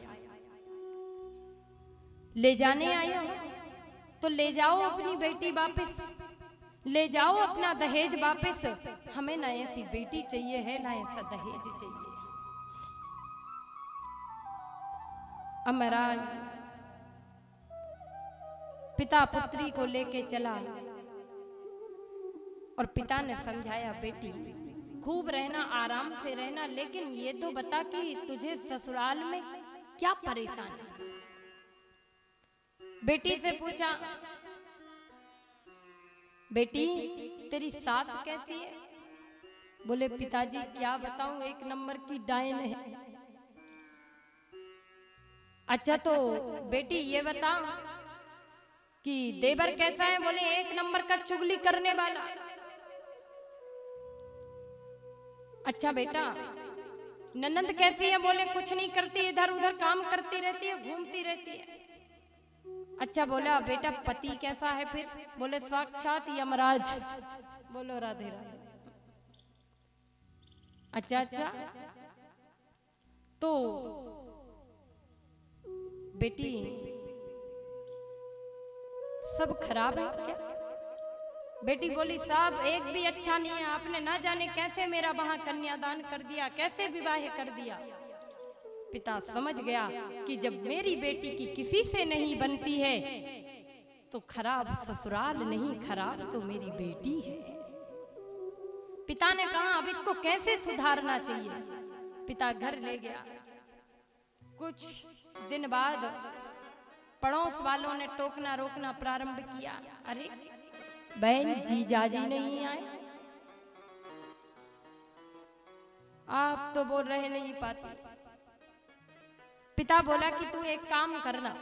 ले जाने आया हूं तो ले जाओ अपनी बेटी वापस, ले जाओ अपना दहेज वापस। हमें ना ऐसी बेटी चाहिए है, ना ऐसा दहेज चाहिए। अब महाराज पिता पुत्री को लेके चला और पिता ने समझाया, बेटी खूब रहना, आराम से रहना, लेकिन ये तो बता कि तुझे ससुराल में क्या परेशानी। बेटी से पूछा, बेटी तेरी सास कैसी है? बोले पिताजी क्या बताऊं, एक नंबर की डायन है। अच्छा तो बेटी ये बता कि देवर कैसा है? बोले एक नंबर का चुगली करने वाला। अच्छा बेटा ननंद कैसी है? बोले कुछ नहीं करती, इधर उधर काम करती रहती है, घूमती रहती है। अच्छा बोला बेटा पति कैसा है फिर? बोले साक्षात यमराज। बोलो राधे राधे। अच्छा अच्छा तो बेटी सब खराब है क्या? बेटी बोली सब एक भी अच्छा नहीं है, आपने ना जाने कैसे मेरा वहां कन्यादान कर दिया, कैसे विवाह कर दिया। पिता समझ गया कि जब मेरी बेटी की किसी से नहीं बनती है तो खराब ससुराल नहीं, खराब तो मेरी बेटी है। पिता ने कहा अब इसको कैसे सुधारना चाहिए। पिता घर ले गया। कुछ दिन बाद पड़ोस वालों ने टोकना रोकना प्रारंभ किया, अरे बहन जीजाजी नहीं आए, आप तो बोल रहे नहीं पाती। पिता बोला कि तू एक काम करना,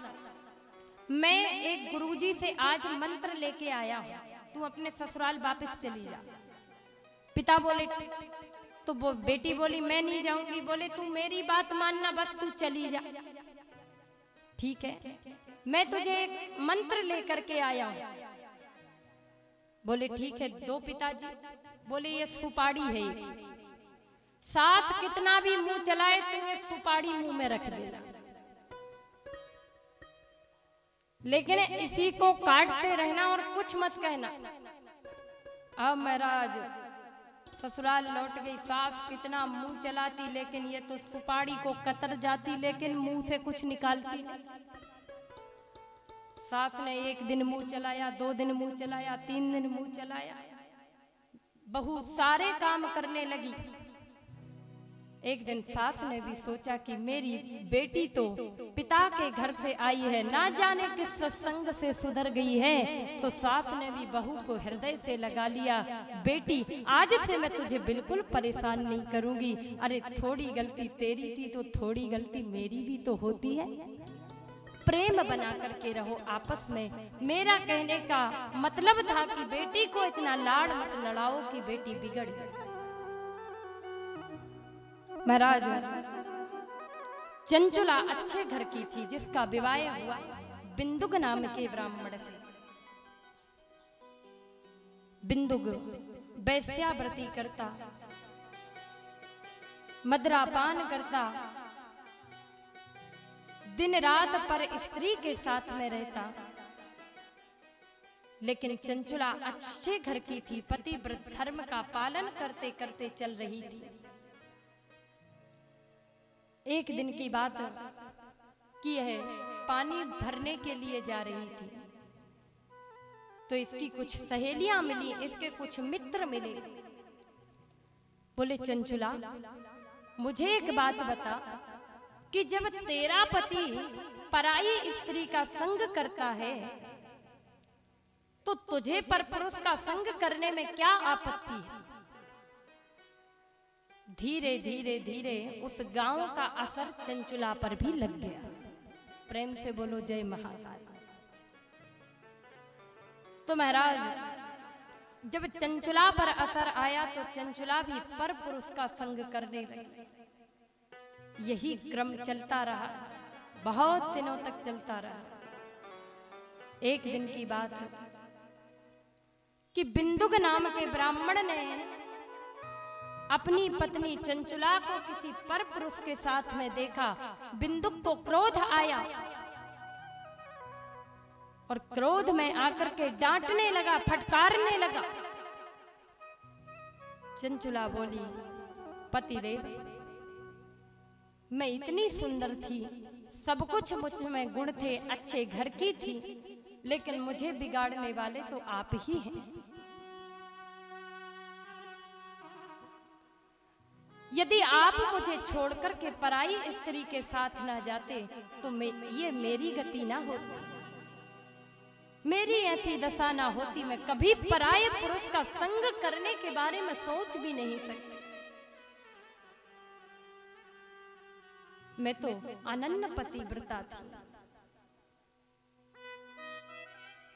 मैं एक गुरुजी से आज मंत्र लेके आया हूं, तू अपने ससुराल वापस चली जा। पिता बोले तो बेटी बोली मैं नहीं जाऊंगी। बोले तू मेरी बात मानना, बस तू चली जा। ठीक है मैं तुझे एक मंत्र लेकर के आया हूं। बोले ठीक है दो पिताजी। बोले ये सुपारी है, सास कितना भी मुंह चलाए तू ये सुपारी मुंह में रख देना, लेकिन इसी को काटते रहना और कुछ मत कहना। अब महाराज ससुराल लौट गई। सास कितना मुंह चलाती, लेकिन ये तो सुपारी को कतर जाती, लेकिन मुंह से कुछ निकालती नहीं। सास ने एक दिन मुंह चलाया, 2 दिन मुंह चलाया, 3 दिन मुंह चलाया, बहू सारे काम करने लगी। एक दिन सास ने भी सोचा कि मेरी बेटी तो पिता के घर से आई है, ना जाने किस सत्संग से सुधर गई है। तो सास ने भी बहू को हृदय से लगा लिया, बेटी आज से मैं तुझे बिल्कुल परेशान नहीं करूंगी। अरे थोड़ी गलती तेरी थी तो थोड़ी गलती मेरी भी तो होती है, प्रेम बना करके रहो आपस में। मेरा कहने का मतलब था कि बेटी को इतना लाड़ मत लड़ाओ कि बेटी बिगड़ जाए। महाराज चंचुला अच्छे घर की थी, जिसका विवाह हुआ बिंदुक नाम के ब्राह्मण से। बिंदुक वैश्यावृत्ति करता, मदरापान करता, दिन रात पर स्त्री के साथ में रहता। लेकिन चंचुला अच्छे घर की थी, पतिव्रत धर्म का पालन करते करते चल रही थी। एक दिन की बात की है, पानी भरने के लिए जा रही थी तो इसकी कुछ सहेलियां मिली, इसके कुछ मित्र मिले। बोले चंचुला मुझे एक बात बता कि जब तेरा पति पराई स्त्री का संग करता है तो तुझे परपुरुष का संग करने में क्या आपत्ति है? धीरे धीरे धीरे उस गांव का असर चंचुला पर भी लग गया। प्रेम से बोलो जय महाकाल। तो महाराज जब चंचुला पर असर आया तो चंचुला भी परपुरुष का संग करने लगी। यही क्रम चलता रहा, बहुत दिनों तक चलता रहा। एक दिन की बात कि बिंदुक नाम के ब्राह्मण ने अपनी पत्नी चंचुला को किसी पर पुरुष के साथ में देखा, बिंदुक को क्रोध आया और क्रोध में आकर के डांटने लगा, फटकारने लगा। चंचुला बोली, पतिदेव, मैं इतनी सुंदर थी, सब कुछ मुझ में गुण थे, अच्छे घर की थी, लेकिन मुझे बिगाड़ने वाले तो आप ही हैं। यदि आप मुझे छोड़कर के पराई स्त्री के साथ ना जाते तो ये मेरी गति ना होती, मेरी ऐसी दशा ना होती। मैं कभी पराये पुरुष का संग करने के बारे में सोच भी नहीं सकती। मैं तो अनन्य पतिव्रता थी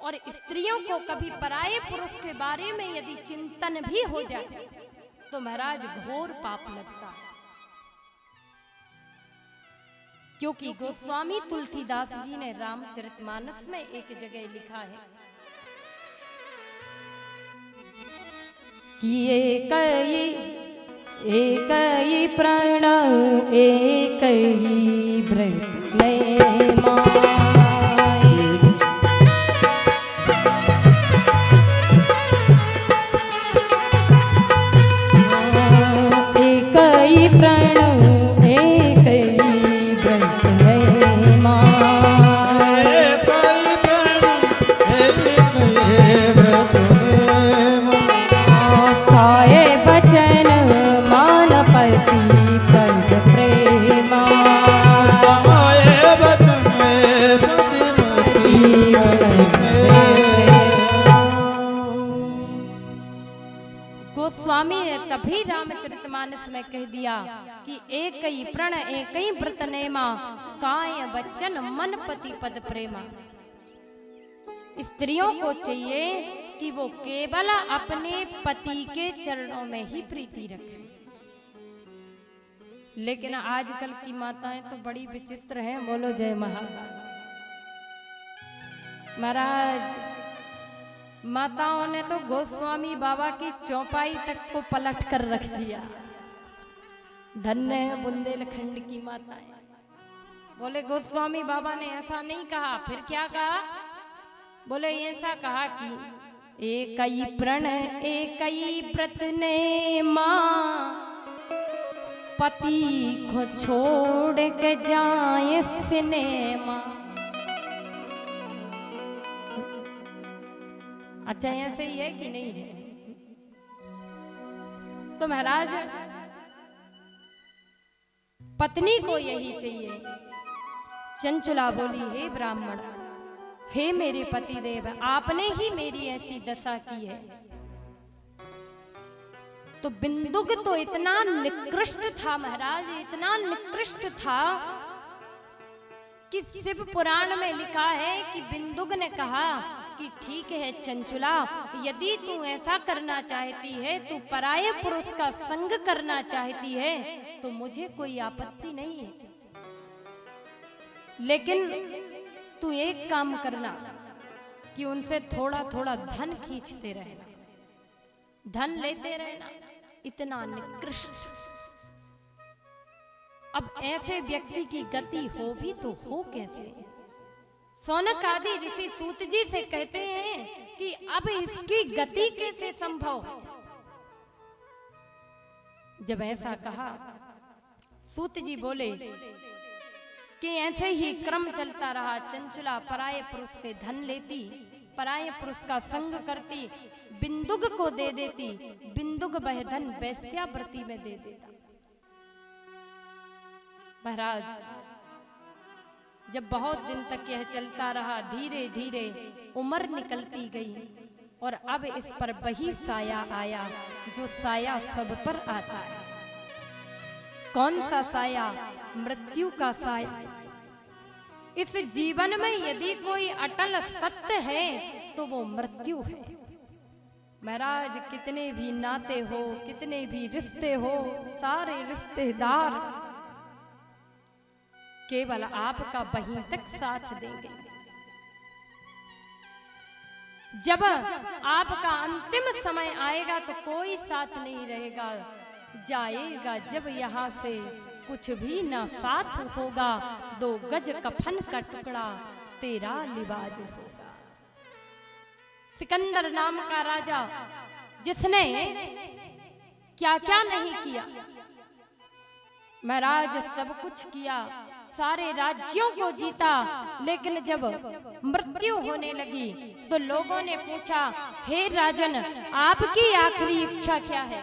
और स्त्रियों को कभी पराये पुरुष के बारे में यदि चिंतन भी हो जाए तो महाराज घोर पाप लगता है। क्योंकि गोस्वामी तुलसीदास जी ने रामचरितमानस में एक जगह लिखा है कि एक ही प्राण एक ही व्रत में माय, एक ही प्राण एक ही व्रत में माय, खाए बचन मान पति पद प्रेमा, गोस्वामी ने कभी रामचरितमानस में कह दिया कि एक ही प्रण एक ही व्रत नेमा, काय बचन मन पति पद प्रेमा। स्त्रियों को चाहिए कि वो केवल अपने पति के चरणों में ही प्रीति रखें। लेकिन आजकल की माताएं तो बड़ी विचित्र हैं। बोलो जय महाकाल। महाराज, माताओं ने तो गोस्वामी बाबा की चौपाई तक को पलट कर रख दिया। धन्य है बुंदेलखंड की माताएं। बोले गोस्वामी बाबा ने ऐसा नहीं कहा, फिर क्या कहा? बोले ऐसा कहा कि एक ही प्रण एक ही व्रत ने मां, पति को छोड़ के जाए सिनेमा। अच्छा, ऐसे ही है कि नहीं है? तो महाराज, पत्नी को यही चाहिए। चंचुला बोली, हे ब्राह्मण, हे मेरे पति देव, आपने ही मेरी ऐसी दशा की है। तो बिंदुक तो इतना निकृष्ट था महाराज, इतना निकृष्ट था कि शिव पुराण में लिखा है कि बिंदुक ने कहा कि ठीक है चंचुला, यदि तू ऐसा करना चाहती है, तू पराये पुरुष का संग करना चाहती है, तो मुझे कोई आपत्ति नहीं है। लेकिन तू एक काम करना कि उनसे थोड़ा थोड़ा धन खींचते रहना, धन लेते रहना। इतना निकृष्ट। अब ऐसे व्यक्ति की गति हो भी तो हो कैसे? सौनक आदि ऋषि सूत जी से कहते हैं कि अब इसकी गति कैसे संभव है? जब ऐसा कहा, सूत जी बोले कि ऐसे ही क्रम चलता रहा। चंचुला पराये पुरुष से धन लेती, पराये पुरुष का संग करती, बिंदुक को दे देती, बिंदुक वह धन वेश्यावृत्ति में दे देता। महाराज, जब बहुत दिन तक यह चलता रहा, धीरे धीरे उम्र निकलती गई और अब इस पर वही साया आया जो साया सब पर आता है। कौन सा साया? मृत्यु का साया। इस जीवन में यदि कोई अटल सत्य है तो वो मृत्यु है। महाराज, कितने भी नाते हो, कितने भी रिश्ते हो, सारे रिश्तेदार केवल आपका वहीं तक साथ देंगे। जब आपका अंतिम समय आएगा तो कोई साथ नहीं रहेगा। जाएगा जब यहाँ से कुछ भी ना साथ होगा, 2 गज कफन का टुकड़ा तेरा लिबाज होगा। सिकंदर नाम का राजा जिसने क्या क्या नहीं किया, महाराज सब कुछ किया, सारे राज्यों को जीता, लेकिन जब मृत्यु होने लगी तो लोगों ने पूछा, हे राजन आपकी आखिरी इच्छा क्या है?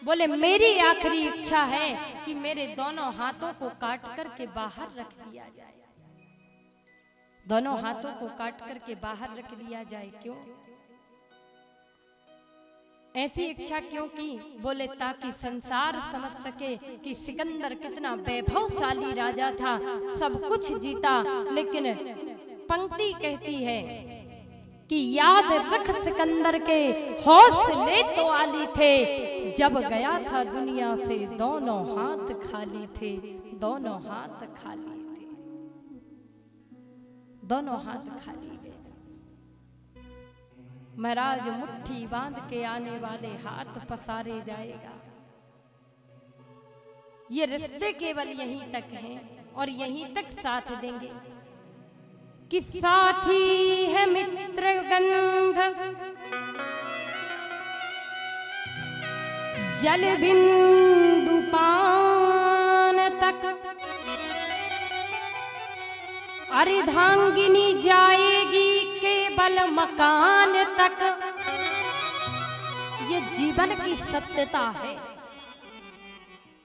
बोले मेरी आखिरी इच्छा है कि मेरे दोनों हाथों को काट करके बाहर रख दिया जाए। दोनों हाथों को काट करके बाहर रख दिया जाए। क्यों ऐसी इच्छा क्यों की? बोले ताकि संसार समझ सके कि सिकंदर कितना वैभवशाली राजा था, सब कुछ जीता, लेकिन पंक्ति कहती है कि याद रख सिकंदर के हौसले तो आली थे, जब गया था दुनिया से दोनों हाथ खाली थे, दोनों हाथ खाली थे, दोनों हाथ खाली थे। महाराज मुट्ठी बांध के आने वाले हाथ पसारे जाएगा। ये रिश्ते केवल यहीं तक हैं और यहीं तक साथ देंगे कि साथी है मित्र गंध, जल बिंदु पान तक, अर्धांगिनी जाएगी केवल मकान तक। ये जीवन की सत्यता है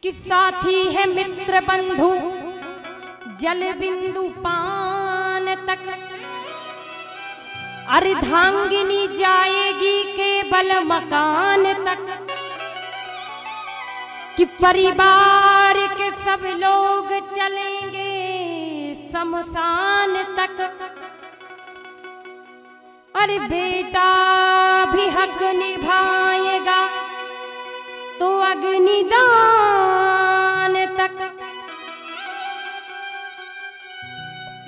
कि साथी है मित्र बंधु, जल बिंदु पान तक, अर्धांगिनी जाएगी केवल मकान तक, कि परिवार के सब लोग चलेंगे शमशान तक। अरे बेटा भी हक निभाएगा तो अग्निदान तक।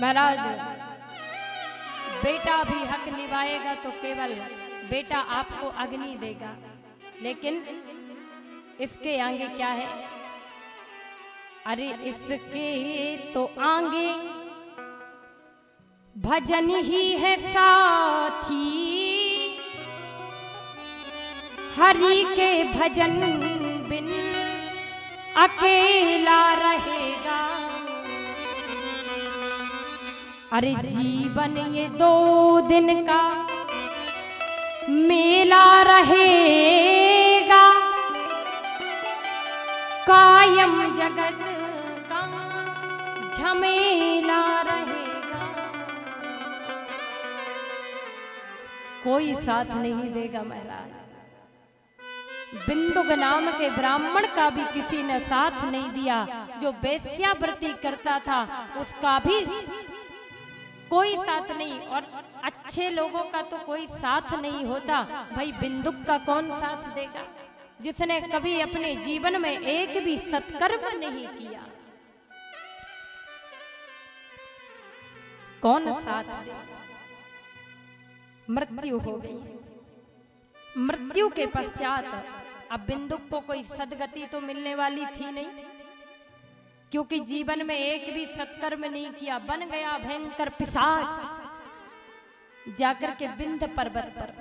महाराज बेटा भी हक निभाएगा तो केवल बेटा आपको अग्नि देगा, लेकिन इसके आगे क्या है? अरे इसके तो आगे भजन ही है साथी, हरि के भजन बिन अकेला रहेगा। अरे जीवन ये 2 दिन का मेला रहेगा, कायम जगत का झमेला रहेगा। कोई साथ नहीं देगा महाराज। बिंदुक नाम के ब्राह्मण का भी किसी ने साथ नहीं दिया। जो वेश्यावृत्ति करता था उसका भी कोई साथ नहीं, और अच्छे लोगों का तो कोई साथ नहीं होता। भाई बिंदुक का कौन साथ देगा जिसने कभी अपने जीवन में एक भी सत्कर्म नहीं किया? कौन साथ दे? मृत्यु हो गई। मृत्यु के पश्चात अब बिंदुक को कोई सदगति तो मिलने वाली थी नहीं, क्योंकि जीवन में एक भी सत्कर्म नहीं किया। बन गया भयंकर पिशाच, जाकर के विंध्य पर्वत पर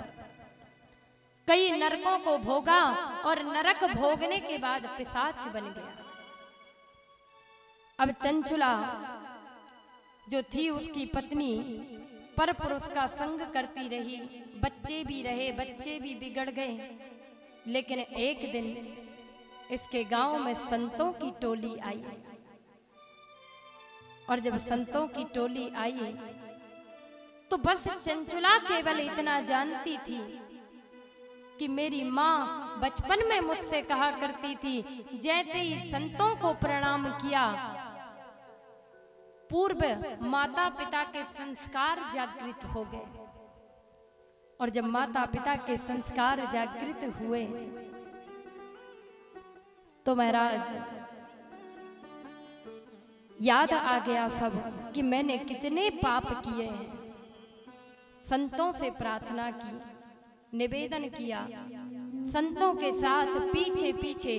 कई नरकों को भोगा और नरक भोगने के बाद पिशाच बन गया। अब चंचुला जो थी उसकी पत्नी पर पुरुष का संग करती रही, बच्चे भी रहे, बच्चे भी बिगड़ गए। लेकिन एक दिन इसके गांव में संतों की टोली आई, और जब संतों की टोली आई तो बस चंचुला केवल इतना जानती थी कि मेरी माँ बचपन में मुझसे कहा करती थी, जैसे ही संतों को प्रणाम किया पूर्व माता पिता के संस्कार जागृत हो गए। और जब माता पिता के संस्कार जागृत हुए तो महाराज याद आ गया सब कि मैंने कितने पाप किए हैं। संतों से प्रार्थना की, निवेदन किया, संतों के साथ पीछे पीछे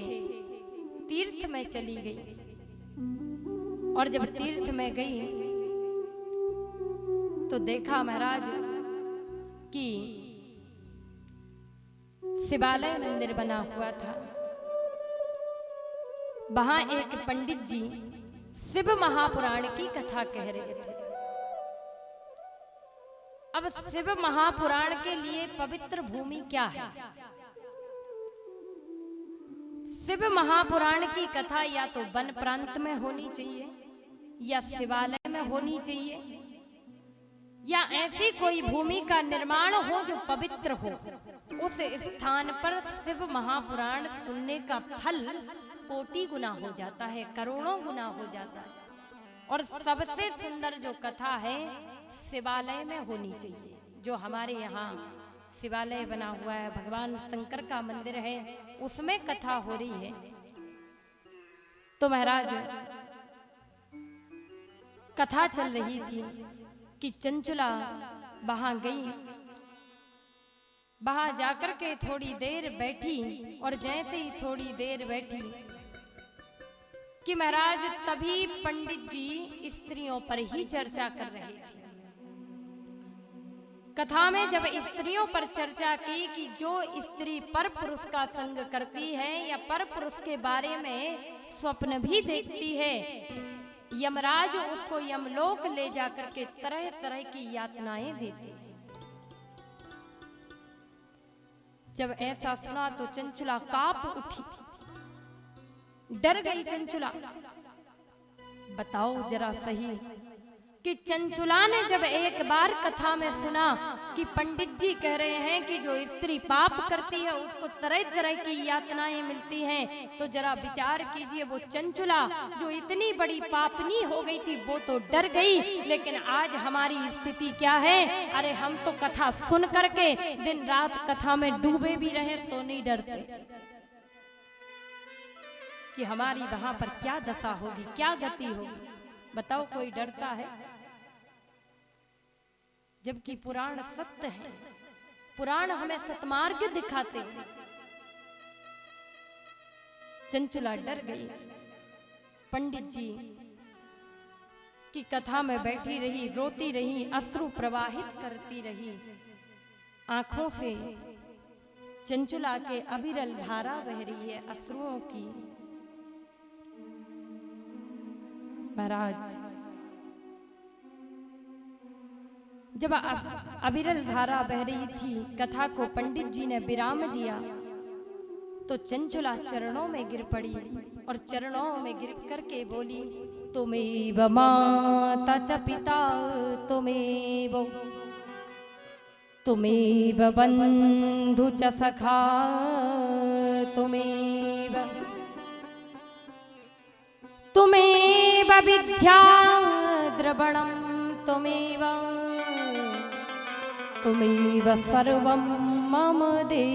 तीर्थ में चली गई। और जब तीर्थ में गई तो देखा महाराज कि शिवालय मंदिर बना हुआ था। वहां एक पंडित जी शिव महापुराण की कथा कह रहे थे। अब शिव महापुराण के लिए पवित्र भूमि क्या है? शिव महापुराण की कथा या तो वन प्रांत में होनी चाहिए या शिवालय में होनी चाहिए, या ऐसी कोई भूमि का निर्माण हो जो पवित्र हो। उस स्थान पर शिव महापुराण सुनने का फल कोटि गुना हो जाता है, करोड़ों गुना हो जाता है। और सबसे सुंदर जो कथा है शिवालय में होनी चाहिए। जो हमारे यहाँ शिवालय बना हुआ है, भगवान शंकर का मंदिर है, उसमें कथा हो रही है। तो महाराज कथा चल रही थी कि चंचुला वहां गई, वहां जाकर के थोड़ी देर बैठी। और जैसे ही थोड़ी देर बैठी कि महाराज तभी पंडित जी स्त्रियों पर ही चर्चा कर रहे थे। कथा में जब स्त्रियों पर चर्चा की कि जो स्त्री पर पुरुष का संग करती है या पर पुरुष के बारे में स्वप्न भी देखती है, यमराज उसको यमलोक ले जाकर के तरह तरह की यातनाएं देते हैं। जब ऐसा सुना तो चंचुला कांप उठी, डर गई चंचुला। बताओ जरा सही कि चंचुला ने जब एक बार कथा में सुना कि पंडित जी कह रहे हैं कि जो स्त्री पाप करती है उसको तरह तरह की यातनाएं मिलती हैं, तो जरा विचार कीजिए वो चंचुला जो इतनी बड़ी पापनी हो गई थी वो तो डर गई, लेकिन आज हमारी स्थिति क्या है? अरे हम तो कथा सुन करके दिन रात कथा में डूबे भी रहे तो नहीं डरते कि हमारी वहां पर क्या दशा होगी, क्या गति होगी। बताओ कोई डरता है? जबकि पुराण सत्य है, पुराण हमें सतमार्ग दिखाते हैं। चंचुला डर गई। पंडित जी की कथा में बैठी रही, रोती रही, अश्रु प्रवाहित करती रही। आंखों से चंचुला के अविरल धारा बह रही है अश्रुओं की। महाराज जब अविरल धारा बह रही थी, कथा को पंडित जी ने विराम दिया तो चंचुला चरणों में गिर पड़ी और चरणों में गिर करके बोली, तुमेव माता च पिता तुमेव, तुमेव बंधु च सखा तुमेव, तुमेव विद्या द्रवणं तुमेव, तुमेव सर्वं मम देव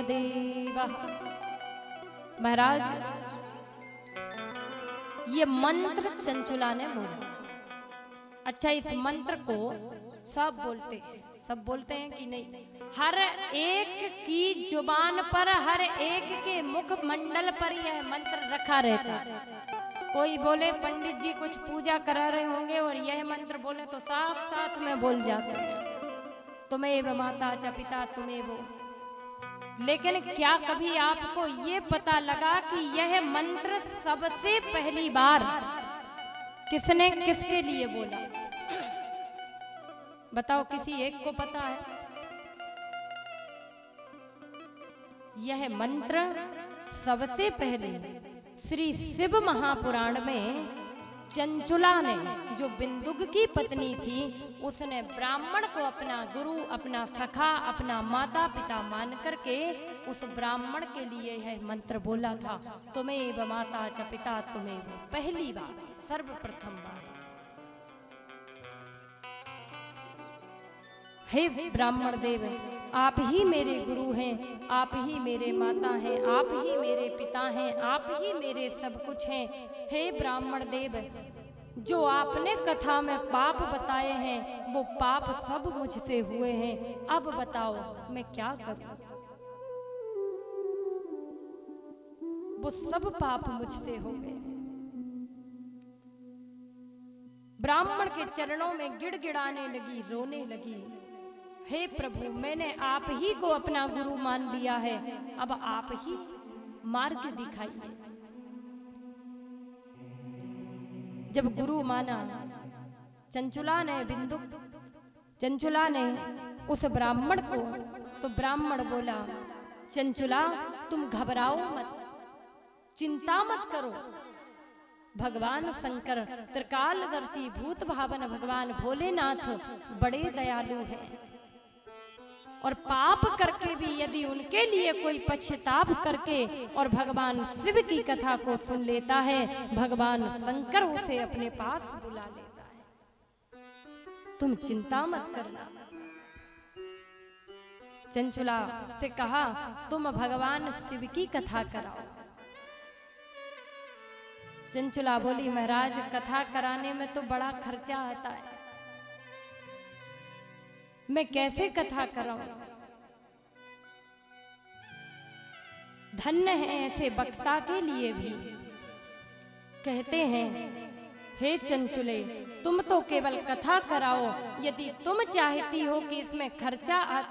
देव। महाराज ये मंत्र चंचुला ने बोला। अच्छा, इस मंत्र को सब बोलते हैं, सब बोलते हैं कि नहीं? हर एक की जुबान पर, हर एक के मुख मंडल पर यह मंत्र रखा रहता है। कोई बोले पंडित जी कुछ पूजा करा रहे होंगे और यह मंत्र बोले तो साथ साथ में बोल जाते हैं, तुमेव माता च पिता तुमेव। लेकिन क्या कभी आपको ये पता लगा कि यह मंत्र सबसे पहली बार किसने किसके लिए बोला? बताओ, किसी एक को पता है? यह मंत्र सबसे पहले श्री शिव महापुराण में चंचुला ने, जो बिंदुक की पत्नी थी, उसने ब्राह्मण को अपना गुरु, अपना सखा, अपना माता पिता मान करके उस ब्राह्मण के लिए यह मंत्र बोला था, तुमेव माता च पिता तुमेव। पहली बार, सर्वप्रथम बार। हे ब्राह्मण देव, आप ही मेरे गुरु हैं, आप ही मेरे माता हैं, आप ही मेरे पिता हैं, आप ही मेरे सब कुछ हैं। हे ब्राह्मण देव, जो आपने कथा में पाप बताए हैं वो पाप सब मुझसे हुए हैं। अब बताओ मैं क्या करूं? वो सब पाप मुझसे हो गए। ब्राह्मण के चरणों में गिड़गिड़ाने लगी, रोने लगी, हे प्रभु, मैंने आप ही को अपना गुरु मान लिया है, अब आप ही मार्ग दिखाइए। जब गुरु माना चंचुला ने उस ब्राह्मण को, तो ब्राह्मण बोला, चंचुला तुम घबराओ मत, चिंता मत करो। भगवान शंकर त्रिकालदर्शी भूत भावन भगवान भोलेनाथ बड़े दयालु हैं, और पाप करके भी यदि उनके लिए कोई पश्चाताप करके और भगवान शिव की कथा को सुन लेता है, भगवान शंकर उसे अपने पास बुला लेता है। तुम चिंता मत करना। चंचुला से कहा, तुम भगवान शिव की कथा कराओ। चंचुला बोली, महाराज कथा कराने में तो बड़ा खर्चा आता है, मैं कैसे कथा कराऊं? धन्य है ऐसे वक्ता के लिए भी। कहते हैं, हे चंचुले, तुम तो केवल कथा कराओ, यदि तुम चाहती हो कि इसमें खर्चा आता